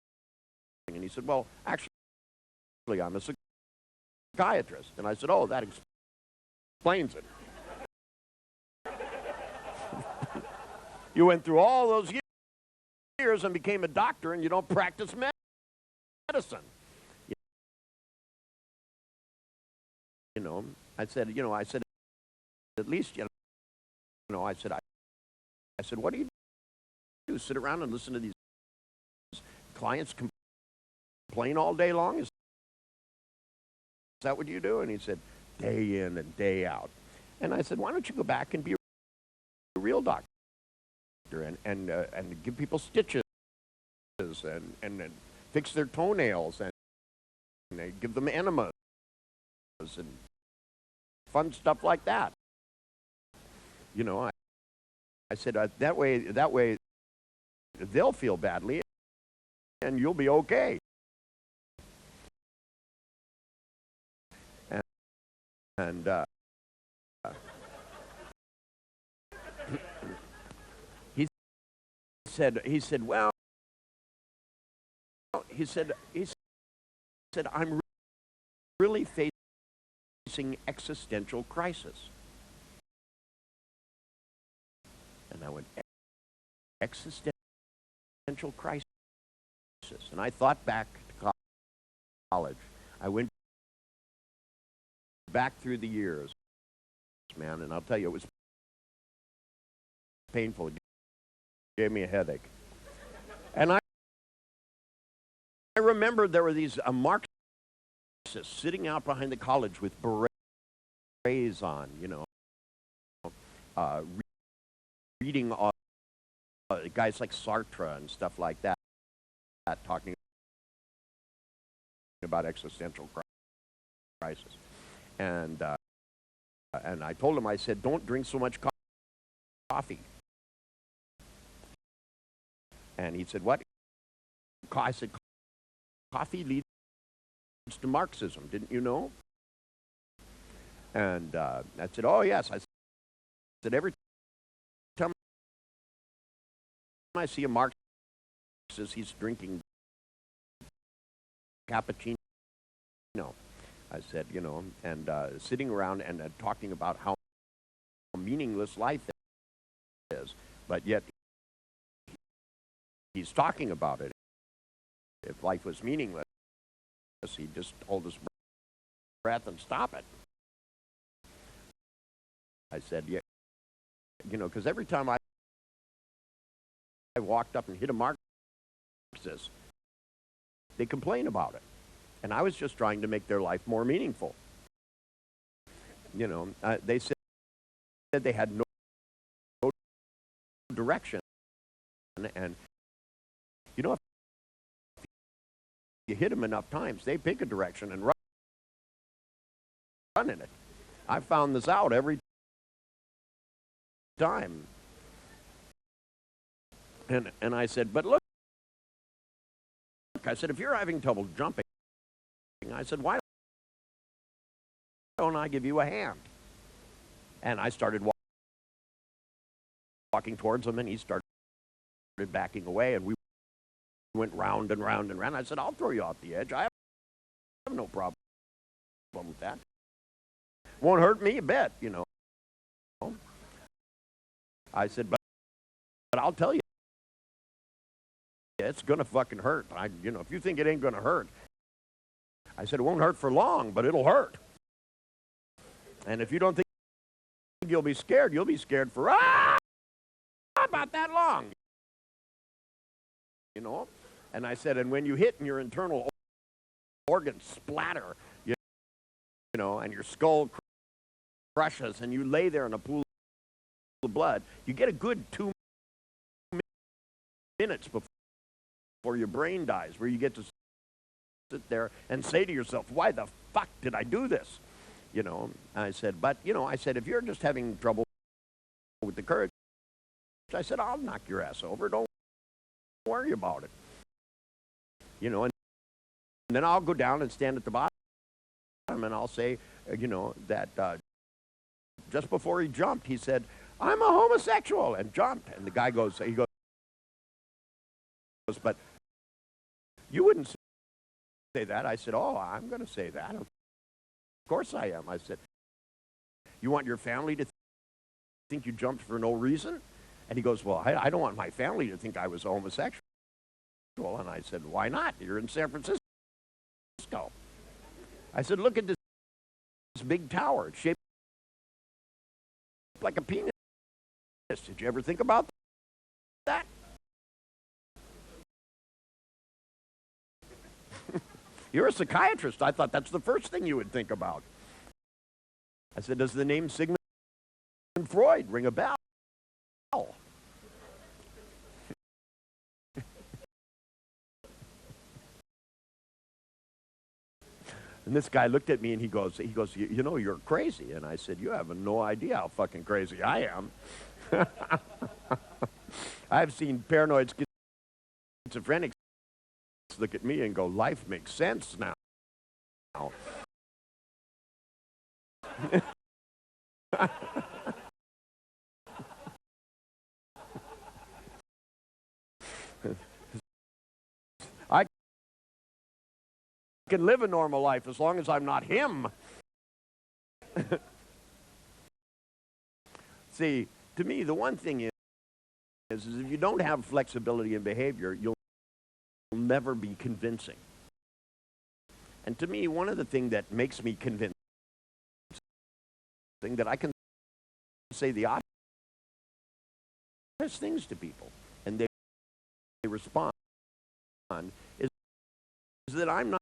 And he said, well, actually, I'm a psychiatrist. And I said, oh, that explains it. You went through all those years and became a doctor, and you don't practice medicine. You know, I said, at least, I said, what do you do? Sit around and listen to these clients complain all day long? Is that what you do? And he said, day in and day out. And I said, why don't you go back and be a real doctor and give people stitches and fix their toenails and give them enemas and fun stuff like that. You know, I said, that way they'll feel badly and you'll be okay. And he said, well, I'm really facing existential crisis. And I went, existential crisis. And I thought back to college. I went back through the years, man, and I'll tell you, it was painful. It gave me a headache. And I remember there were these Marxists sitting out behind the college with berets on, reading guys like Sartre and stuff like that, talking about existential crisis. And I told him, I said, don't drink so much coffee. And he said, what? I said, coffee leads to Marxism, didn't you know? And I said, oh, yes. I said, every time I see a Marxist, he's drinking cappuccino. I said, and sitting around and talking about how meaningless life is, but yet he's talking about it. If life was meaningless, he'd just hold his breath and stop it. I said, yeah, because every time I walked up and hit a Marxist, they complain about it. And I was just trying to make their life more meaningful. They said they had no direction. And, if you hit them enough times, they pick a direction and run in it. I found this out every time. And I said, but look, I said, if you're having trouble jumping, I said, why don't I give you a hand? And I started walking towards him, and he started backing away, and we went round and round and round. I said, I'll throw you off the edge. I have no problem with that. Won't hurt me a bit, you know. I said, but I'll tell you, it's going to fucking hurt. If you think it ain't going to hurt, I said, it won't hurt for long, but it'll hurt. And if you don't think you'll be scared for about that long. You know? And I said, and when you hit and your internal organs splatter, you know, and your skull crushes, and you lay there in a pool of blood, you get a good 2 minutes before your brain dies, where you get to sit there and say to yourself, why the fuck did I do this? You know, I said, but, you know, I said, if you're just having trouble with the courage, I said, I'll knock your ass over. Don't worry about it. You know, and then I'll go down and stand at the bottom, and I'll say, you know, that just before he jumped, he said, I'm a homosexual, and jumped. And the guy goes, but you wouldn't say that. I said, oh, I'm going to say that. Of course I am. I said, you want your family to think you jumped for no reason? And he goes, well, I don't want my family to think I was a homosexual. And I said, why not? You're in San Francisco. I said, look at this big tower. It's shaped like a penis. Did you ever think about that? You're a psychiatrist. I thought that's the first thing you would think about. I said, does the name Sigmund Freud ring a bell? And this guy looked at me and he goes, you know, you're crazy. And I said, you have no idea how fucking crazy I am. I've seen paranoid schizophrenics look at me and go, life makes sense now. I can live a normal life as long as I'm not him. See, to me, the one thing is if you don't have flexibility in behavior, you'll never be convincing. And to me, one of the things that makes me convincing, that I can say the honest things to people, and they respond, is that I'm not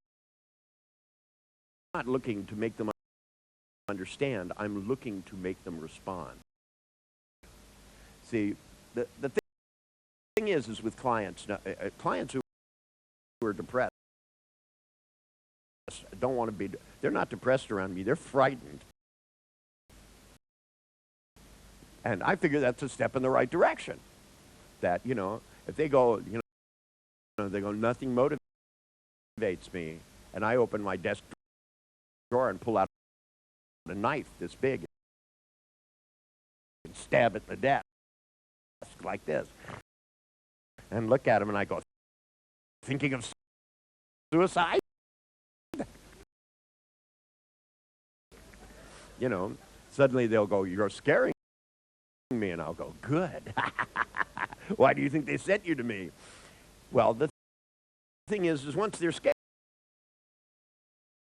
looking to make them understand. I'm looking to make them respond. See, the thing is with clients who are depressed don't want to be. They're not depressed around me. They're frightened. And I figure that's a step in the right direction. That, you know, if they go, they go, nothing motivates me, and I open my desk drawer and pull out a knife this big and stab at the desk like this, and look at them, and I go, thinking of suicide? You know, suddenly they'll go, you're scaring me, and I'll go, good. Why do you think they sent you to me? Well, the thing is once they're scared,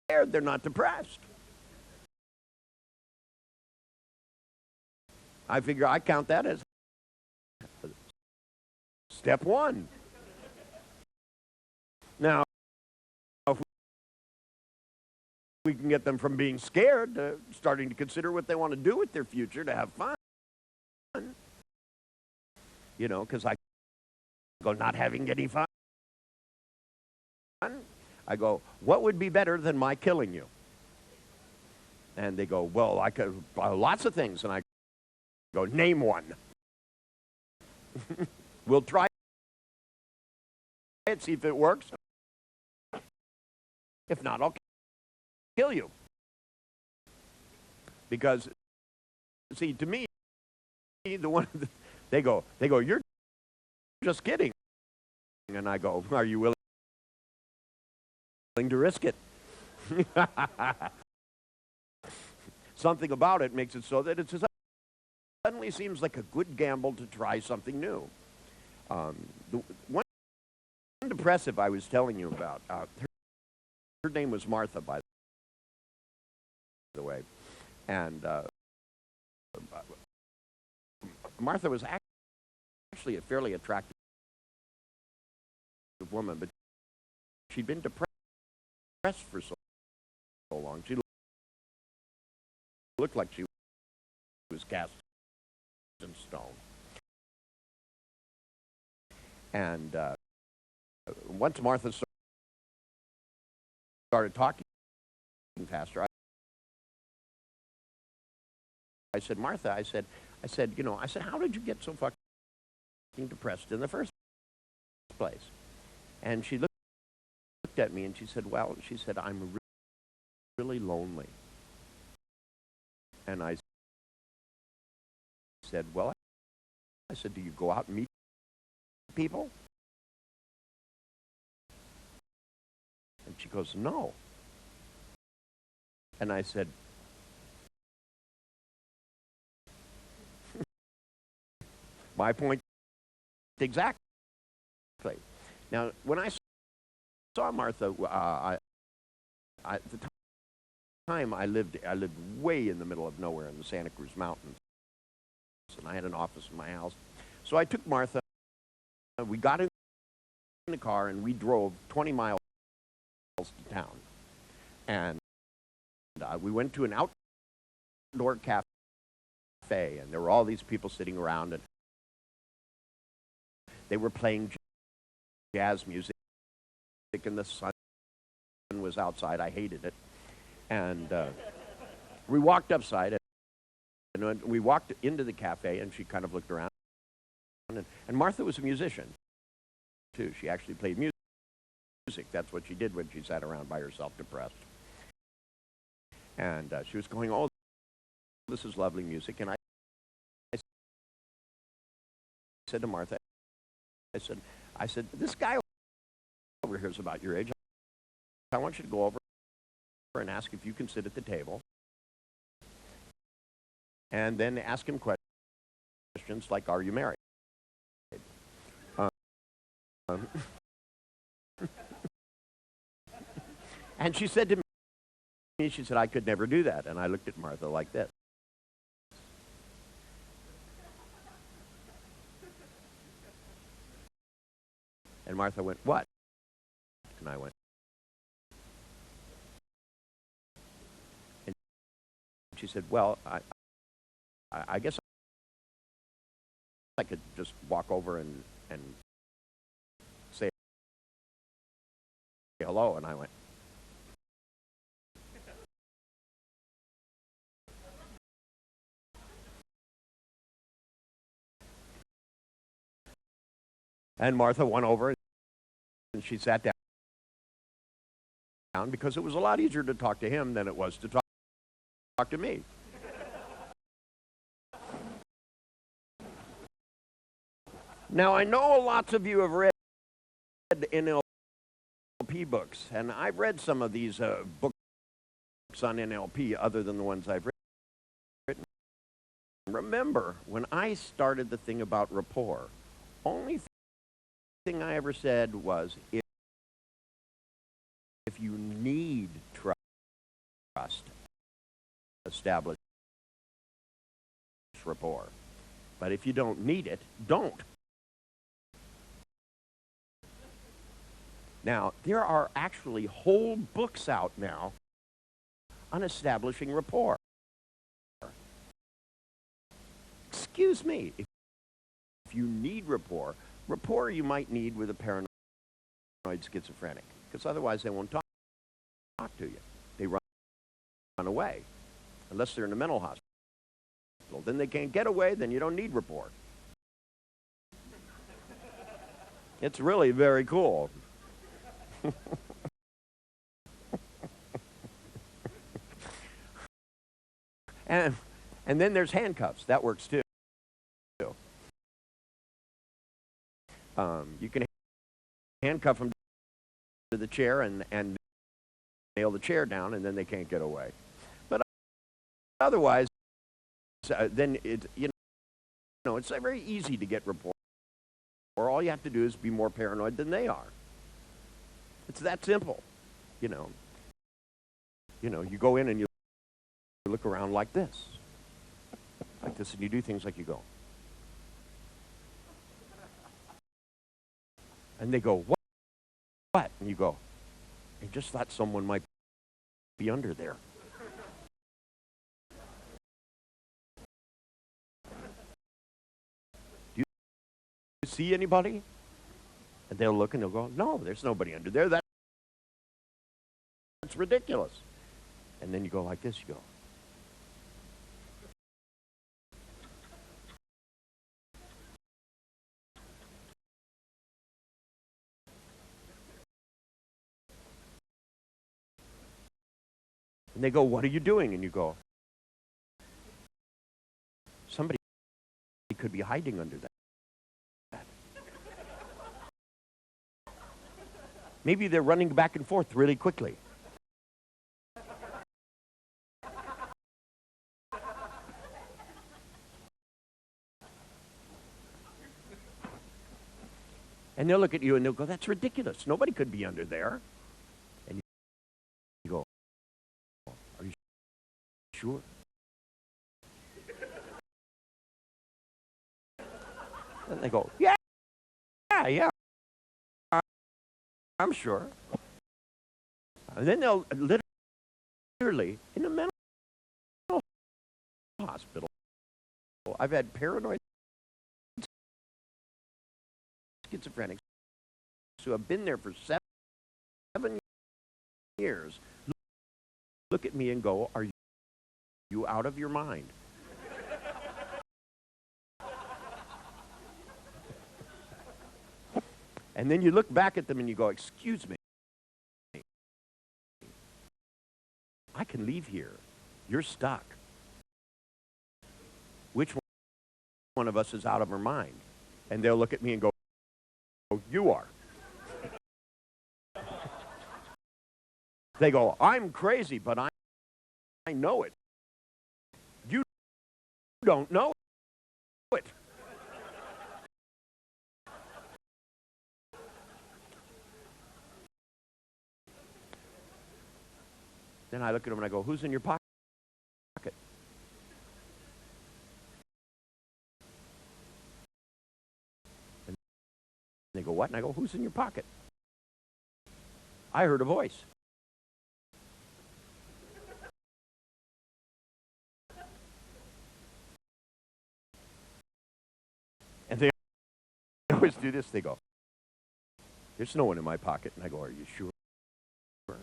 they're not depressed. I figure I count that as step one. Now, if we can get them from being scared to starting to consider what they want to do with their future to have fun, you know, because I go, not having any fun. I go, what would be better than my killing you? And they go, well, I could, lots of things. And I go, name one. We'll try it, see if it works. If not, I'll kill you. Because, see, to me, they go, you're just kidding. And I go, are you willing to risk it? Something about it makes it so that it suddenly seems like a good gamble to try something new. The one depressive I was telling you about, her name was Martha, by the way. And Martha was actually a fairly attractive woman, but she'd been depressed for so long. She looked like she was cast in stone. And once Martha started talking faster, I said, Martha, I said, how did you get so fucking depressed in the first place? And she looked at me and she said, I'm really lonely. And I said, do you go out and meet people? And she goes, no. And I said, my point exactly. Now, when I saw Martha, at the time I lived way in the middle of nowhere in the Santa Cruz Mountains, and I had an office in my house. So I took Martha. We got in the car and we drove 20 miles to town, and we went to an outdoor cafe, and there were all these people sitting around, and they were playing jazz music, and the sun was outside. I hated it. And we walked upside, and we walked into the cafe, and she kind of looked around. And Martha was a musician, too. She actually played music. That's what she did when she sat around by herself depressed. And she was going, oh, this is lovely music. And I said to Martha, I said, this guy over here is about your age. I want you to go over and ask if you can sit at the table. And then ask him questions like, are you married? And she said to me, she said, I could never do that. And I looked at Martha like this. And Martha went, what? And I went. And she said, well, I guess I could just walk over and say hello. And I went. And Martha went over and she sat down because it was a lot easier to talk to him than it was to talk to me. Now, I know lots of you have read NLP books, and I've read some of these books on NLP other than the ones I've written. Remember, when I started the thing about rapport, only thing I ever said was, if you need trust, establish rapport. But if you don't need it, don't. Now, there are actually whole books out now on establishing rapport. Excuse me, if you need rapport you might need with a paranoid schizophrenic, because otherwise they won't talk to you. They run away, unless they're in a mental hospital. Then they can't get away, then you don't need rapport. It's really very cool. And then there's handcuffs. That works too. You can handcuff them to the chair and nail the chair down, and then they can't get away. But otherwise, then it's very easy to get report. Or all you have to do is be more paranoid than they are. It's that simple, You go in and you look around like this, and you do things like you go. And they go, what? And you go, I just thought someone might be under there. Do you see anybody? And they'll look and they'll go, no, there's nobody under there. That's ridiculous. And then you go like this, you go. And they go, what are you doing? And you go, somebody could be hiding under that. Maybe they're running back and forth really quickly. And they'll look at you and they'll go, that's ridiculous. Nobody could be under there. And you go, are you sure? And they go, yeah, I'm sure. And then they'll literally, in a mental hospital, I've had paranoid schizophrenics who have been there for 7 years look at me and go, are you out of your mind? And then you look back at them and you go, excuse me, I can leave here. You're stuck. Which one of us is out of our mind? And they'll look at me and go, oh, you are. They go, I'm crazy, but I know it. You don't know it. Then I look at them and I go, who's in your pocket? And they go, what? And I go, who's in your pocket? I heard a voice. And they always do this. They go, there's no one in my pocket. And I go, are you sure? And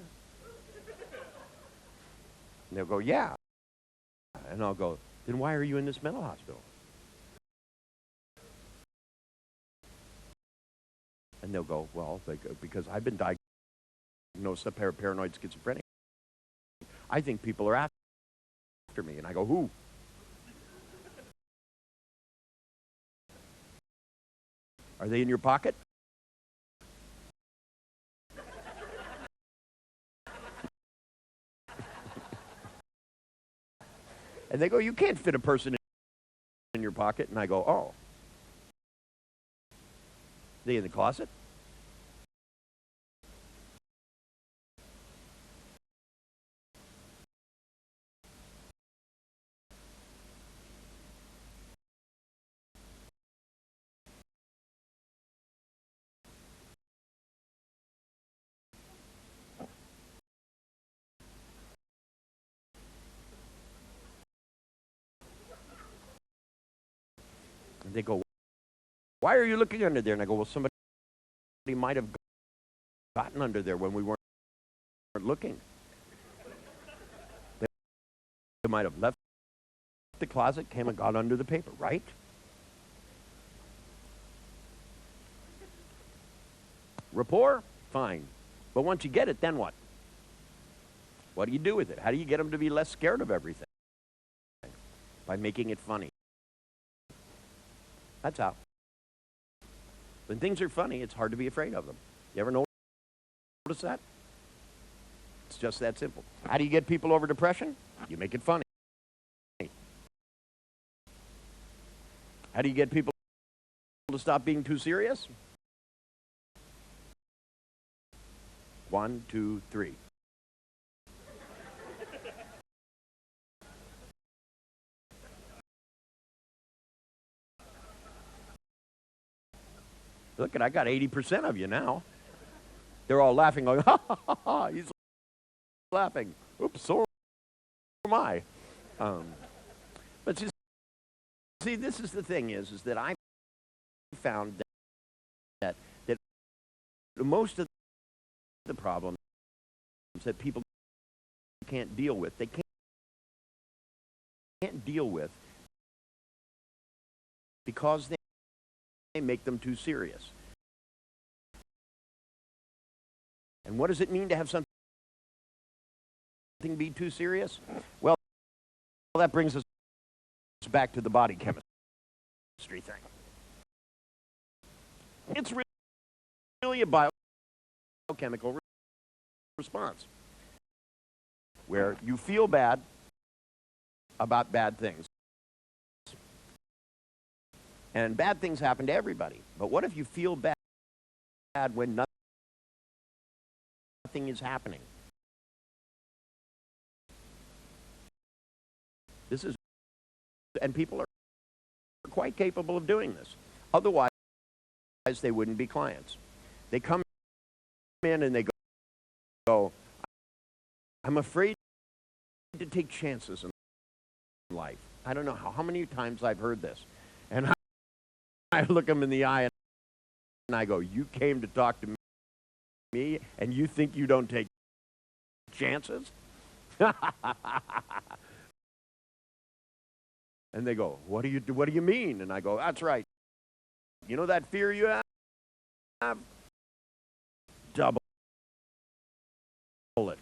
they'll go, yeah. And I'll go, then why are you in this mental hospital? And they'll go, well, because I've been diagnosed with paranoid schizophrenia. I think people are after me. And I go, who? Are they in your pocket? And they go, you can't fit a person in your pocket. And I go, oh. Are they in the closet? And they go, why are you looking under there? And I go, well, somebody might have gotten under there when we weren't looking. They might have left the closet, came and got under the paper, right? Rapport? Fine. But once you get it, then what? What do you do with it? How do you get them to be less scared of everything? By making it funny. That's how. When things are funny, it's hard to be afraid of them. You ever notice that? It's just that simple. How do you get people over depression? You make it funny. How do you get people to stop being too serious? 1, 2, 3. Look, I got 80% of you now. They're all laughing, going, ha, ha, ha, ha, he's laughing. Oops, so am I. But see, this is the thing is that I found that most of the problems that people can't deal with, they can't deal with because they make them too serious. And what does it mean to have something be too serious? Well, that brings us back to the body chemistry thing. It's really a biochemical response where you feel bad about bad things. And bad things happen to everybody. But what if you feel bad when nothing is happening? And people are quite capable of doing this. Otherwise, they wouldn't be clients. They come in and they go, I'm afraid to take chances in life. I don't know how many times I've heard this. And I look them in the eye and I go, you came to talk to me and you think you don't take chances? And they go, what do you mean? And I go, that's right. You know that fear you have? Double it.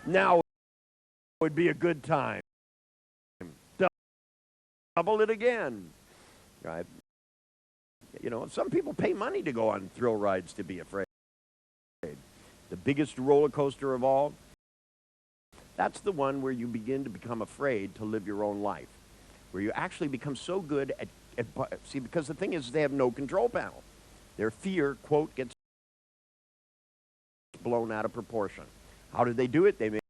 Now would be a good time. Double it again. Right? You know, some people pay money to go on thrill rides to be afraid. The biggest roller coaster of all, that's the one where you begin to become afraid to live your own life. Where you actually become so good at see, because the thing is they have no control panel. Their fear, quote, gets blown out of proportion. How do they do it? They make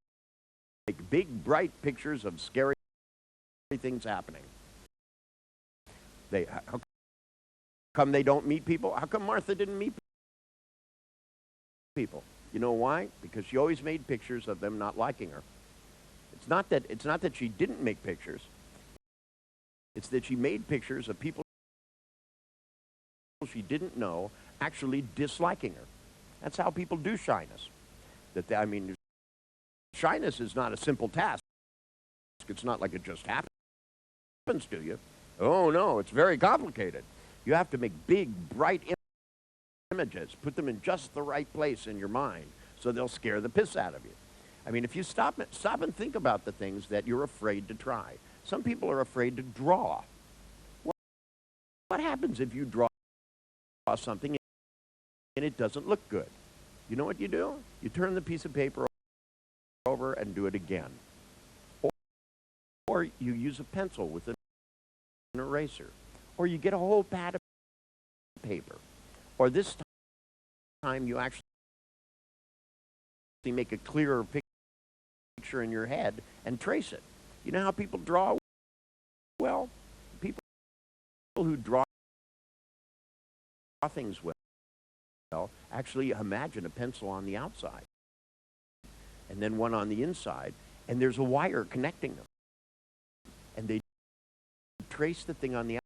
big, bright pictures of scary things happening. How come they don't meet people? How come Martha didn't meet people? You know why? Because she always made pictures of them not liking her. It's not that she didn't make pictures. It's that she made pictures of people she didn't know actually disliking her. That's how people do shyness. Shyness is not a simple task. It's not like it just happens to you. Oh no, it's very complicated. You have to make big, bright images, put them in just the right place in your mind so they'll scare the piss out of you. I mean, if you stop and think about the things that you're afraid to try. Some people are afraid to draw. What happens if you draw something and it doesn't look good? You know what you do? You turn the piece of paper over and do it again. Or you use a pencil with an eraser. Or you get a whole pad of paper. Or this time you actually make a clearer picture in your head and trace it. You know how people draw? Well, people who draw things well actually imagine a pencil on the outside and then one on the inside, and there's a wire connecting them. And they trace the thing on the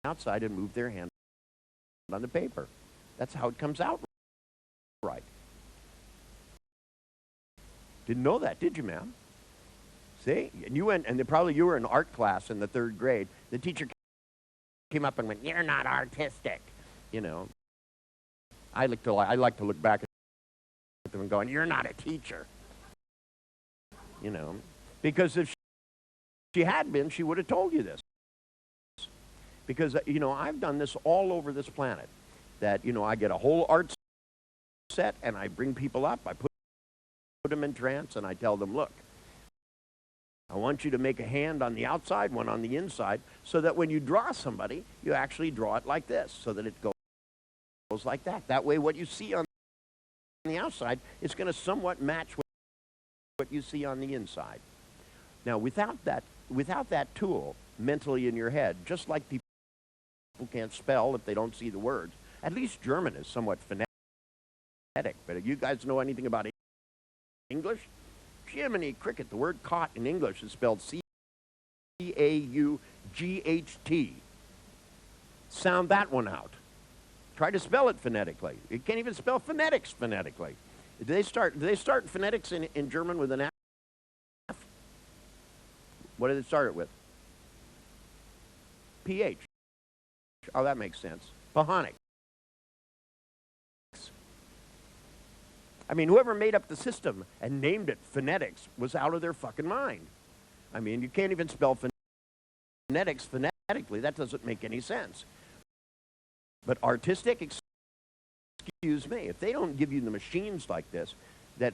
outside and move their hand on the paper. That's how it comes out right. Didn't know that, did you, ma'am? See? And you were in art class in the 3rd grade. The teacher came up and went, "You're not artistic," you know, I like to look back at them and going, "You're not a teacher," you know, because if she had been, she would have told you this. Because you know, I've done this all over this planet. That you know, I get a whole art set and I bring people up, I put them in trance, and I tell them, "Look, I want you to make a hand on the outside, one on the inside, so that when you draw somebody, you actually draw it like this, so that it goes like that. That way, what you see on the outside is going to somewhat match what you see on the inside." Now, without that tool mentally in your head, just like people can't spell if they don't see the words, at least German is somewhat phonetic. But if you guys know anything about English, Jiminy Cricket, the word caught in English is spelled C-A-U-G-H-T. Sound that one out. Try to spell it phonetically. You can't even spell phonetics phonetically. Do they start phonetics in German with an F? What do they start it with? PH. Oh, that makes sense. Phonics. I mean, whoever made up the system and named it phonetics was out of their fucking mind. I mean, you can't even spell phonetics phonetically. That doesn't make any sense. But artistic, excuse me, if they don't give you the machines like this, that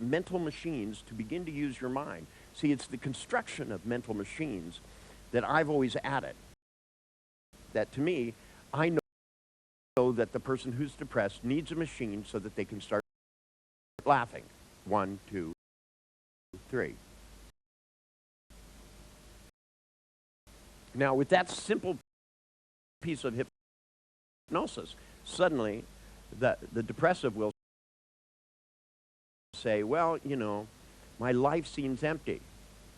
mental machines to begin to use your mind. See, it's the construction of mental machines that I've always added. That to me, I know that the person who's depressed needs a machine so that they can start laughing. 1, 2, 3. Now, with that simple piece of hypnosis, suddenly the depressive will say, "Well, you know, my life seems empty."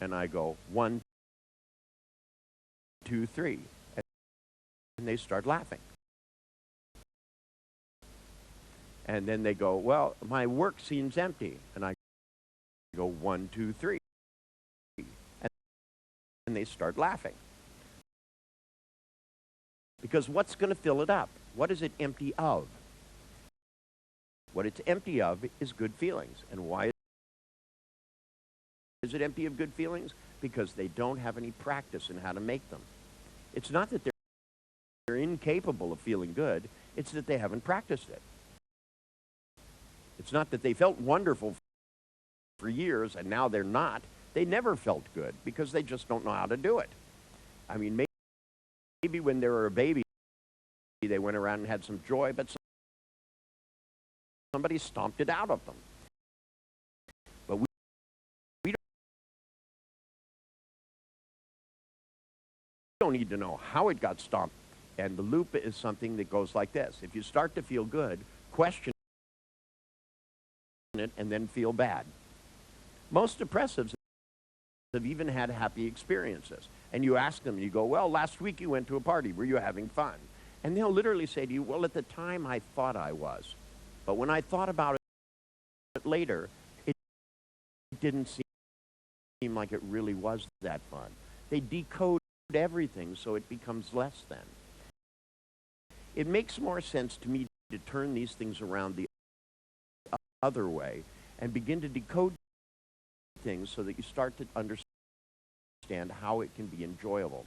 And I go, 1, 2, 3. And they start laughing. And then they go, "Well, my work seems empty." And I go, 1, 2, 3. And they start laughing. Because what's going to fill it up? What is it empty of? What it's empty of is good feelings. And why is it empty of good feelings? Because they don't have any practice in how to make them. It's not that they're incapable of feeling good, it's that they haven't practiced it. It's not that they felt wonderful for years and now they're not. They never felt good because they just don't know how to do it. I mean, maybe when they were a baby, they went around and had some joy, but somebody stomped it out of them. But we don't need to know how it got stomped. And the loop is something that goes like this. If you start to feel good, question it and then feel bad. Most depressives have even had happy experiences. And you ask them, you go, "Well, last week you went to a party. Were you having fun?" And they'll literally say to you, "Well, at the time I thought I was. But when I thought about it later, it didn't seem like it really was that fun." They decode everything so it becomes less than. It makes more sense to me to turn these things around the other way and begin to decode things so that you start to understand how it can be enjoyable.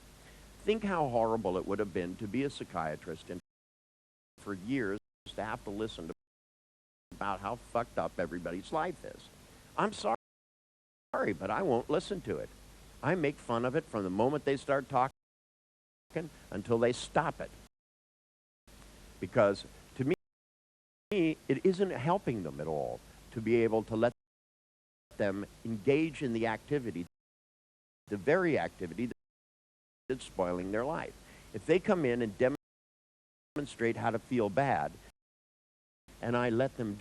Think how horrible it would have been to be a psychiatrist and for years to have to listen to about how fucked up everybody's life is. I'm sorry, but I won't listen to it. I make fun of it from the moment they start talking until they stop it. Because to me, it isn't helping them at all to be able to let them engage in the activity, the very activity that's spoiling their life. If they come in and demonstrate how to feel bad, and I let them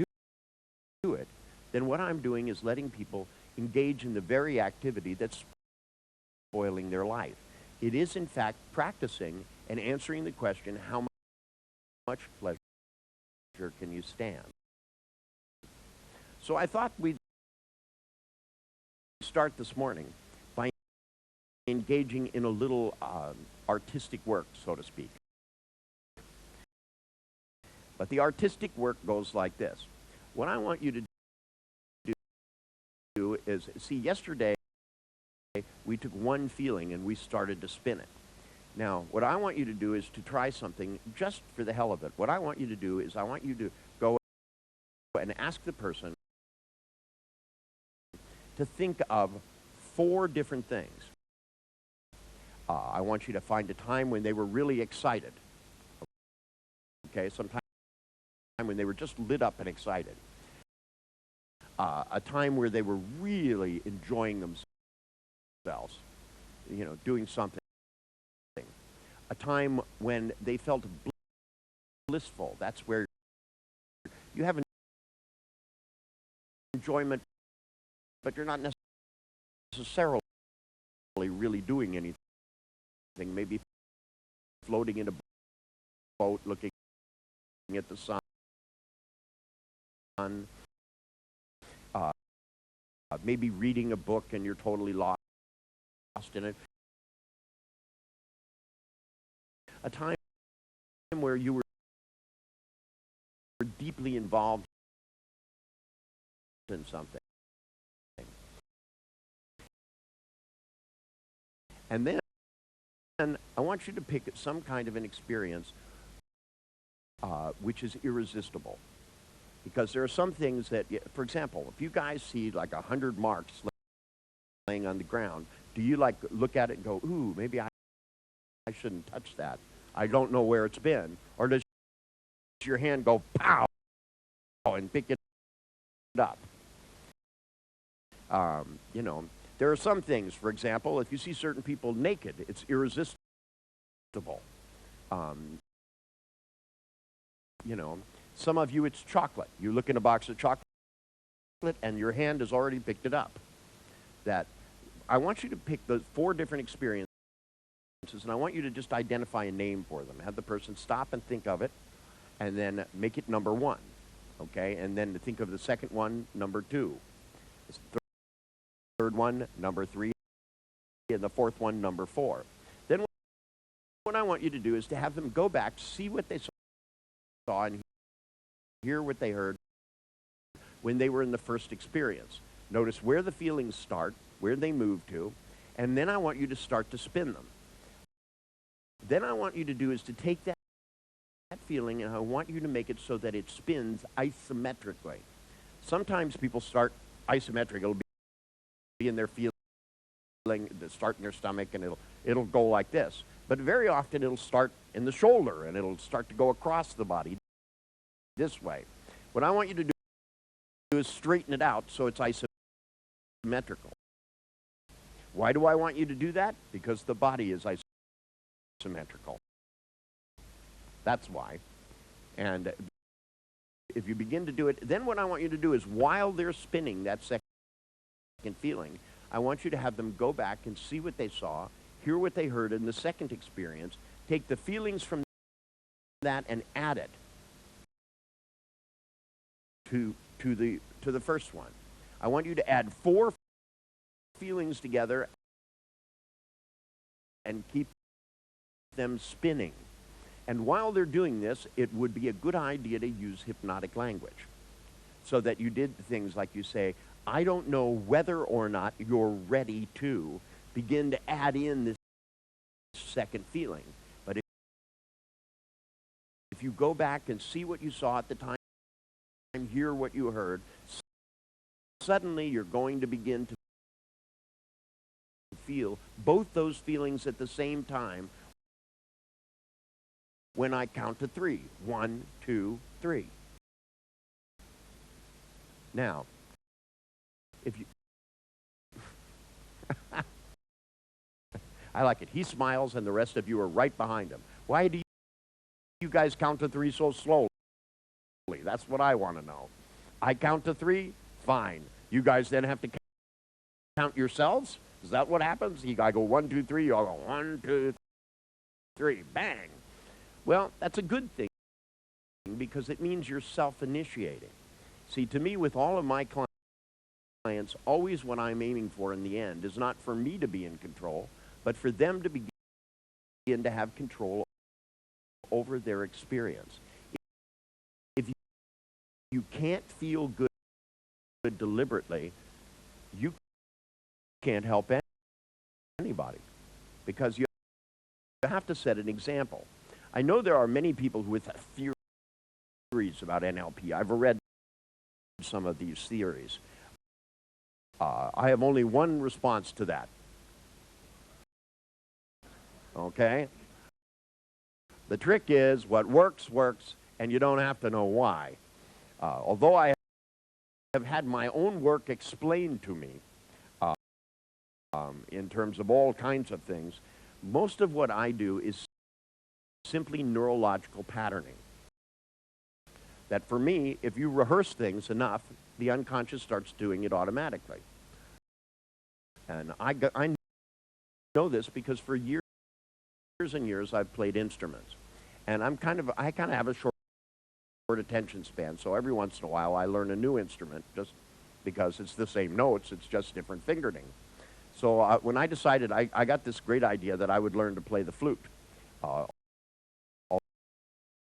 do it, then what I'm doing is letting people engage in the very activity that's spoiling their life. It is, in fact, practicing and answering the question, how much pleasure can you stand? So I thought we'd start this morning by engaging in a little artistic work, so to speak. But the artistic work goes like this. What I want you to do is, see, yesterday we took one feeling and we started to spin it. Now, what I want you to do is to try something just for the hell of it. What I want you to do is I want you to go and ask the person to think of 4 different things. I want you to find a time when they were really excited. Okay, sometime when they were just lit up and excited. A time where they were really enjoying themselves, you know, doing something. A time when they felt blissful. That's where you have enjoyment, but you're not necessarily really doing anything. Maybe floating in a boat, looking at the sun. Maybe reading a book and you're totally lost in it. A time where you were deeply involved in something. And then I want you to pick some kind of an experience which is irresistible. Because there are some things that, for example, if you guys see like 100 marks laying on the ground, do you like look at it and go, ooh, maybe I shouldn't touch that. I don't know where it's been. Or does your hand go, pow, and pick it up? You know, there are some things, for example, if you see certain people naked, it's irresistible. You know, some of you, it's chocolate. You look in a box of chocolate and your hand has already picked it up. That I want you to pick the 4 different experiences, and I want you to just identify a name for them. Have the person stop and think of it, and then make it number 1, okay? And then think of the second one, number 2. The third one, number 3, and the fourth one, number 4. Then what I want you to do is to have them go back, see what they saw, and hear what they heard when they were in the first experience. Notice where the feelings start, where they move to, and then I want you to start to spin them. Then I want you to do is to take that feeling and I want you to make it so that it spins isometrically. Sometimes people start isometric. It'll be in their feeling, start in their stomach, and it'll go like this. But very often it'll start in the shoulder and it'll start to go across the body this way. What I want you to do is straighten it out so it's isometrical. Why do I want you to do that? Because the body is isometrical. That's why. And if you begin to do it, then what I want you to do is while they're spinning that second feeling, I want you to have them go back and see what they saw, hear what they heard in the second experience, take the feelings from that and add it to the first one. I want you to add 4 feelings together and keep them spinning. And while they're doing this, it would be a good idea to use hypnotic language so that you did things like you say, I don't know whether or not you're ready to begin to add in this second feeling. But if you go back and see what you saw at the time, and hear what you heard, suddenly you're going to begin to feel both those feelings at the same time when I count to 3. 1, 2, 3. Now, if you... I like it. He smiles and the rest of you are right behind him. Why do you guys count to 3 so slowly? That's what I want to know. I count to 3, fine. You guys then have to count yourselves? Is that what happens? I go 1, 2, 3, you all go 1, 2, 3, bang. Well, that's a good thing because it means you're self-initiating. See, to me, with all of my clients, always what I'm aiming for in the end is not for me to be in control, but for them to begin to have control over their experience. If you can't feel good deliberately, you can't help anybody, because you have to set an example. I know there are many people with theories about NLP. I've read some of these theories. I have only one response to that. Okay? The trick is, what works, works, and you don't have to know why. Although I have had my own work explained to me in terms of all kinds of things, most of what I do is simply neurological patterning. That for me, if you rehearse things enough, the unconscious starts doing it automatically. And I know this because for years and years I've played instruments. And I kind of have a short attention span, so every once in a while I learn a new instrument just because it's the same notes, it's just different fingering. So when I decided, I got this great idea that I would learn to play the flute.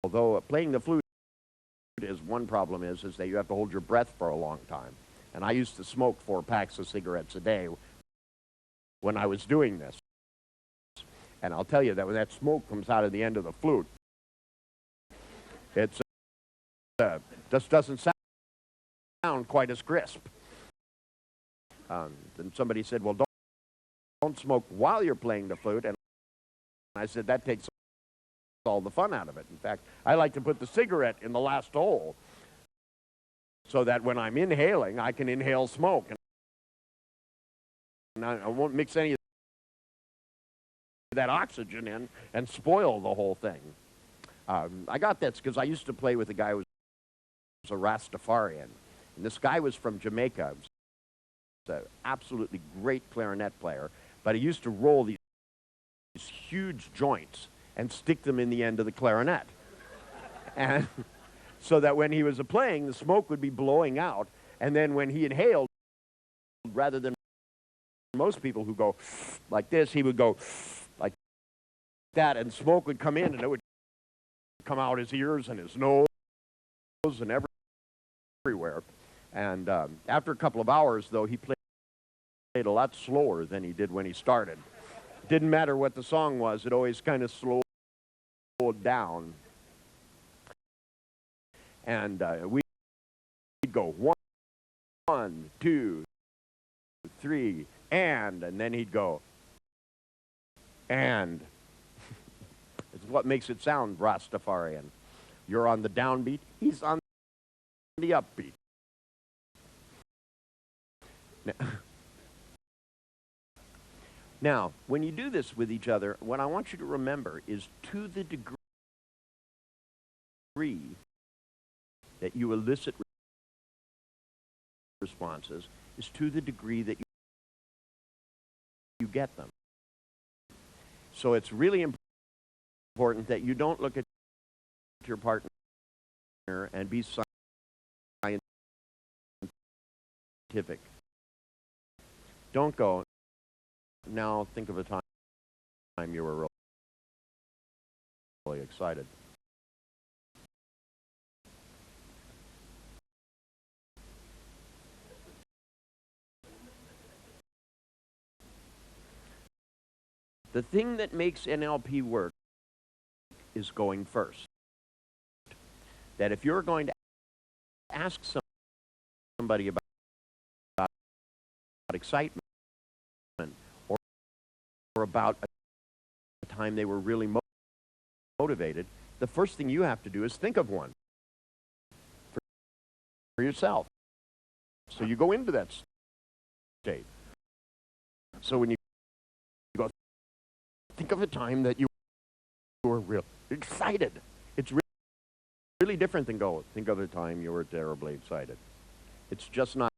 Although playing the flute is one problem is that you have to hold your breath for a long time. And I used to smoke 4 packs of cigarettes a day when I was doing this. And I'll tell you that when that smoke comes out of the end of the flute, it's just doesn't sound quite as crisp. Then somebody said, well, don't smoke while you're playing the flute. And I said, that takes all the fun out of it. In fact, I like to put the cigarette in the last hole so that when I'm inhaling, I can inhale smoke. And I won't mix any of that oxygen in and spoil the whole thing. I got this because I used to play with a guy who was a Rastafarian. And this guy was from Jamaica. He was an absolutely great clarinet player, but he used to roll these huge joints and stick them in the end of the clarinet. And so that when he was playing, the smoke would be blowing out, and then when he inhaled, rather than most people who go like this, he would go like that, and smoke would come in, and it would come out his ears and his nose and everywhere. And after a couple of hours, though, he played a lot slower than he did when he started. Didn't matter what the song was, it always kind of slowed down. And we'd go 1, 2, 3, and then he'd go, and. It's what makes it sound Rastafarian. You're on the downbeat, he's on the upbeat. Now, when you do this with each other, what I want you to remember is, to the degree that you elicit responses, is to the degree that you get them. So it's really important that you don't look at your partner and be scientific. Don't go, now think of a time you were really excited. The thing that makes NLP work is going first. That if you're going to ask somebody about excitement or about a time they were really motivated, the first thing you have to do is think of one for yourself. So you go into that state. So when you go, think of a time that you were real excited. It's really different than go, think of a time you were terribly excited. It's just not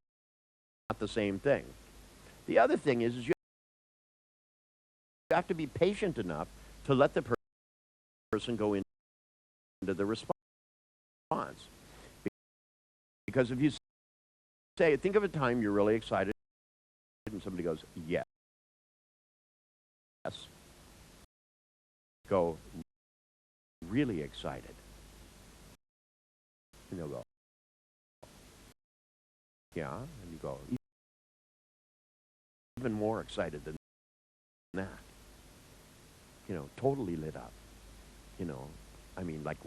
the same thing. The other thing is you have to be patient enough to let the person go into the response. Because if you say, think of a time you're really excited, and somebody goes, yes. go really excited. And they'll go, yeah, and you go, even more excited than that. You know, totally lit up. You know, I mean, like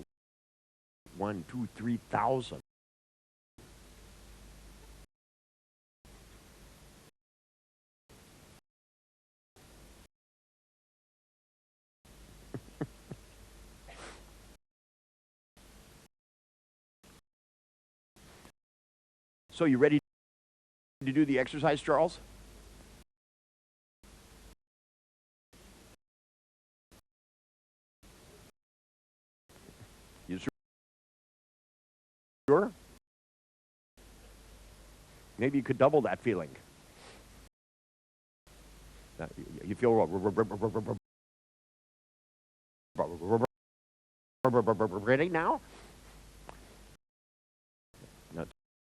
1, 2, 3,000. So you ready to do the exercise, Charles? You sure? Maybe you could double that feeling. You feel ready now?